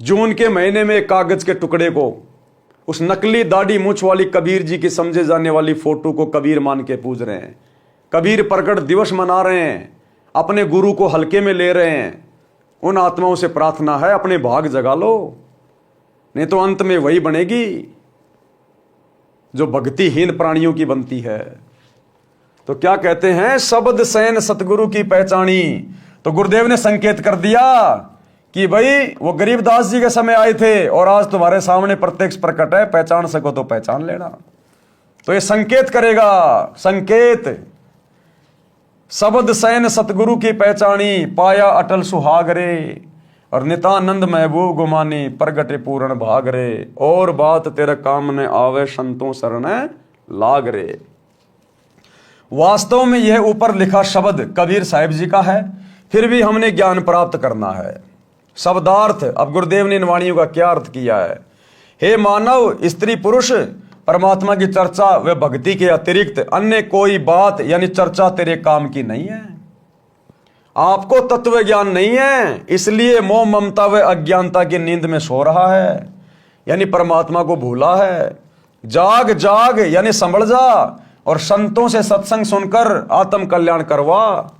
जून के महीने में कागज के टुकड़े को, उस नकली दाढ़ी मूछ वाली कबीर जी की समझे जाने वाली फोटो को कबीर मान के पूज रहे हैं, कबीर प्रकट दिवस मना रहे हैं, अपने गुरु को हल्के में ले रहे हैं, उन आत्माओं से प्रार्थना है अपने भाग जगा लो, नहीं तो अंत में वही बनेगी जो भक्तिहीन प्राणियों की बनती है। तो क्या कहते हैं, शब्द सैन सतगुरु की पहचानी। तो गुरुदेव ने संकेत कर दिया कि भाई वो गरीबदास जी के समय आए थे और आज तुम्हारे सामने प्रत्यक्ष प्रकट है, पहचान सको तो पहचान लेना। तो ये संकेत करेगा, संकेत। शब्द सैन सतगुरु की पहचानी, पाया अटल सुहाग रे, और नितानंद महबूब गुमानी, प्रगटे पूर्ण भाग रे, और बात तेरे काम ने आवे, संतों शरण लाग रे। वास्तव में यह ऊपर लिखा शब्द कबीर साहिब जी का है, फिर भी हमने ज्ञान प्राप्त करना है। शब्दार्थ, अब गुरुदेव ने इन वाणियों का क्या अर्थ किया है। हे मानव, स्त्री पुरुष परमात्मा की चर्चा व भक्ति के अतिरिक्त अन्य कोई बात यानी चर्चा तेरे काम की नहीं है। आपको तत्व ज्ञान नहीं है, इसलिए मोह ममता व अज्ञानता की नींद में सो रहा है, यानी परमात्मा को भूला है। जाग जाग यानी संभल जा और संतों से सत्संग सुनकर आत्म कल्याण करवा।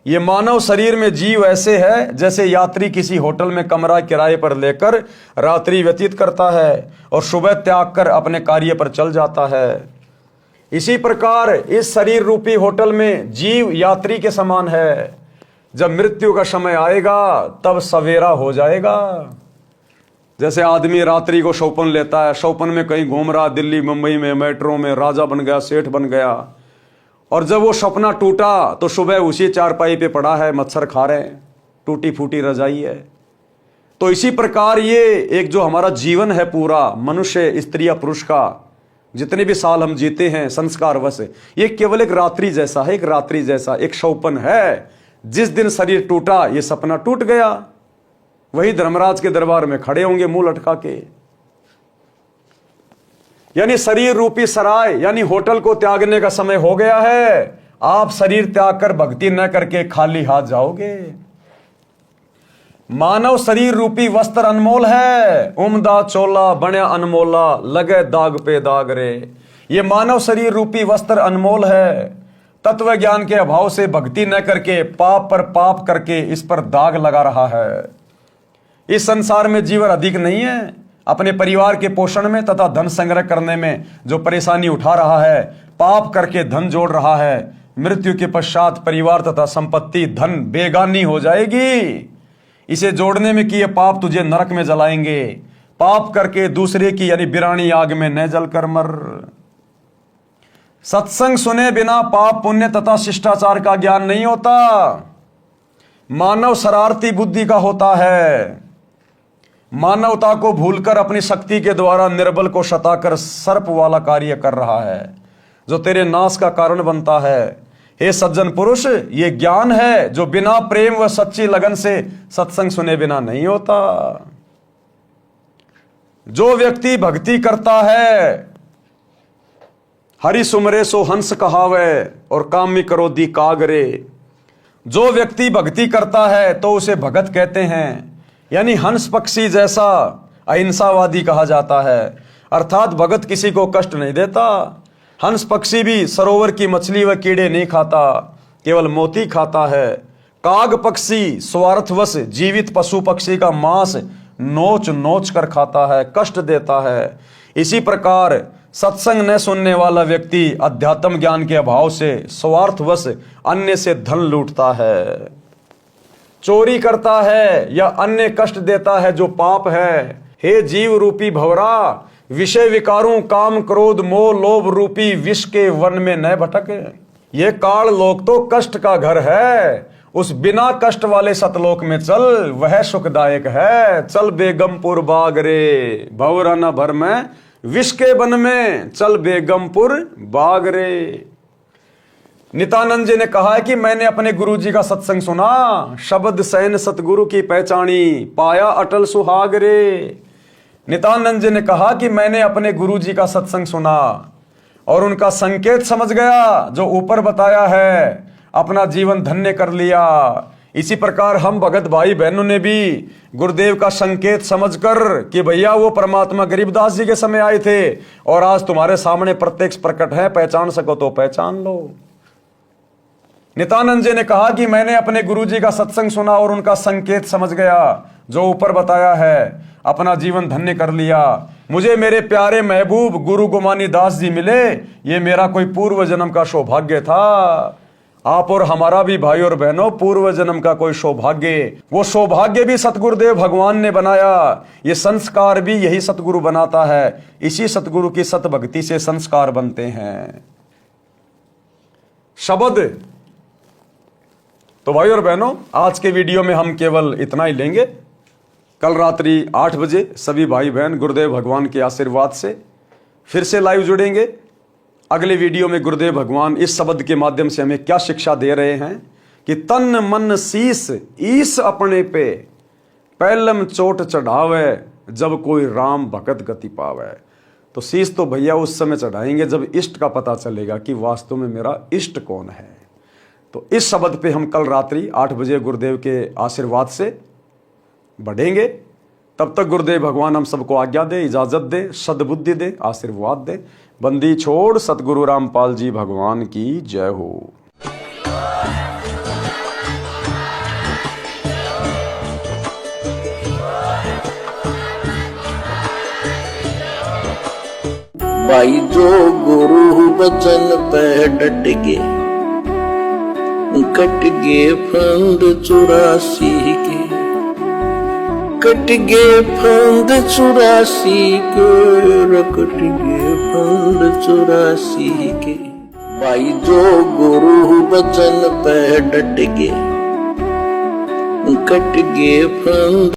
ये मानव शरीर में जीव ऐसे है जैसे यात्री किसी होटल में कमरा किराए पर लेकर रात्रि व्यतीत करता है और सुबह त्याग कर अपने कार्य पर चल जाता है। इसी प्रकार इस शरीर रूपी होटल में जीव यात्री के समान है। जब मृत्यु का समय आएगा तब सवेरा हो जाएगा। जैसे आदमी रात्रि को शौपन लेता है, शौपन में कहीं घूम रहा, दिल्ली मुंबई में मेट्रो में राजा बन गया, सेठ बन गया, और जब वो सपना टूटा तो सुबह उसी चारपाई पे पड़ा है, मच्छर खा रहे हैं, टूटी फूटी रजाई है। तो इसी प्रकार ये एक जो हमारा जीवन है पूरा, मनुष्य स्त्री या पुरुष का, जितने भी साल हम जीते हैं संस्कारवश, ये केवल एक रात्रि जैसा है, एक रात्रि जैसा एक शौपन है। जिस दिन शरीर टूटा ये सपना टूट गया, वही धर्मराज के दरबार में खड़े होंगे मुंह लटका के। यानी शरीर रूपी सराय यानी होटल को त्यागने का समय हो गया है। आप शरीर त्याग कर भक्ति न करके खाली हाथ जाओगे। मानव शरीर रूपी वस्त्र अनमोल है, उम्दा चोला बण्या अनमोला, लगे दाग पे दाग रे। ये मानव शरीर रूपी वस्त्र अनमोल है। तत्व ज्ञान के अभाव से भक्ति न करके पाप पर पाप करके इस पर दाग लगा रहा है। इस संसार में जीवन अधिक नहीं है। अपने परिवार के पोषण में तथा धन संग्रह करने में जो परेशानी उठा रहा है, पाप करके धन जोड़ रहा है, मृत्यु के पश्चात परिवार तथा संपत्ति धन बेगानी हो जाएगी। इसे जोड़ने में किए पाप तुझे नरक में जलाएंगे। पाप करके दूसरे की यानी बिरानी आग में न जलकर मर। सत्संग सुने बिना पाप पुण्य तथा शिष्टाचार का ज्ञान नहीं होता। मानव शरारती बुद्धि का होता है। मानवता को भूलकर अपनी शक्ति के द्वारा निर्बल को सताकर सर्प वाला कार्य कर रहा है, जो तेरे नाश का कारण बनता है। हे सज्जन पुरुष, ये ज्ञान है जो बिना प्रेम व सच्ची लगन से सत्संग सुने बिना नहीं होता। जो व्यक्ति भक्ति करता है, हरि सुमरे सो हंस कहावे और कामी क्रोधी कागरे। जो व्यक्ति भक्ति करता है तो उसे भगत कहते हैं, यानी हंस पक्षी जैसा अहिंसावादी कहा जाता है। अर्थात भगत किसी को कष्ट नहीं देता। हंस पक्षी भी सरोवर की मछली व कीड़े नहीं खाता, केवल मोती खाता है। काग पक्षी स्वार्थवश जीवित पशु पक्षी का मांस नोच नोच कर खाता है, कष्ट देता है। इसी प्रकार सत्संग न सुनने वाला व्यक्ति अध्यात्म ज्ञान के अभाव से स्वार्थवश अन्य से धन लूटता है, चोरी करता है या अन्य कष्ट देता है, जो पाप है। हे जीव रूपी भंवरा, विषय विकारों काम क्रोध मोह लोभ रूपी विष के वन में न भटक। ये काल लोक तो कष्ट का घर है, उस बिना कष्ट वाले सतलोक में चल, वह सुखदायक है। चल बेगमपुर बाग रे, भंवरा न भर में विष के वन में, चल बेगमपुर बाग रे। नित्यानंद जी ने कहा है कि मैंने अपने गुरु जी का सत्संग सुना, शब्द सैन सतगुरु की पहचानी, पाया अटल सुहाग रे। नित्यानंद जी ने कहा कि मैंने अपने गुरु जी का सत्संग सुना और उनका संकेत समझ गया जो ऊपर बताया है, अपना जीवन धन्य कर लिया। इसी प्रकार हम भगत भाई बहनों ने भी गुरुदेव का संकेत समझकर कि भैया वो परमात्मा गरीबदास जी के समय आए थे और आज तुम्हारे सामने प्रत्यक्ष प्रकट है, पहचान सको तो पहचान लो। नित्यानंद जी ने कहा कि मैंने अपने गुरुजी का सत्संग सुना और उनका संकेत समझ गया जो ऊपर बताया है, अपना जीवन धन्य कर लिया। मुझे मेरे प्यारे महबूब गुरु गोमानी दास जी मिले, ये मेरा कोई पूर्व जन्म का सौभाग्य था। आप और हमारा भी भाई और बहनों पूर्व जन्म का कोई सौभाग्य, वो सौभाग्य भी सतगुरुदेव भगवान ने बनाया। ये संस्कार भी यही सतगुरु बनाता है। इसी सतगुरु की सतभक्ति से संस्कार बनते हैं। शब्द तो भाई और बहनों, आज के वीडियो में हम केवल इतना ही लेंगे। कल रात्रि 8 बजे सभी भाई बहन गुरुदेव भगवान के आशीर्वाद से फिर से लाइव जुड़ेंगे। अगले वीडियो में गुरुदेव भगवान इस शब्द के माध्यम से हमें क्या शिक्षा दे रहे हैं कि तन मन शीस ईस अपने पे, पहलम चोट चढ़ावे जब कोई राम भगत गति पावे। तो शीस तो भैया उस समय चढ़ाएंगे जब इष्ट का पता चलेगा कि वास्तव में मेरा इष्ट कौन है। तो इस शब्द पे हम कल रात्रि 8 बजे गुरुदेव के आशीर्वाद से बढ़ेंगे। तब तक गुरुदेव भगवान हम सबको आज्ञा दे, इजाजत दे, सद्बुद्धि दे, आशीर्वाद दे। बंदी छोड़ सतगुरु रामपाल जी भगवान की जय हो। भाई जो गुरु बचन पे डट के, कट गे फंद 84 के, कट गे फंद 84 के, कट गे फंद 84 के। भाई जो गुरु बचन पे डट के, कट गे फंद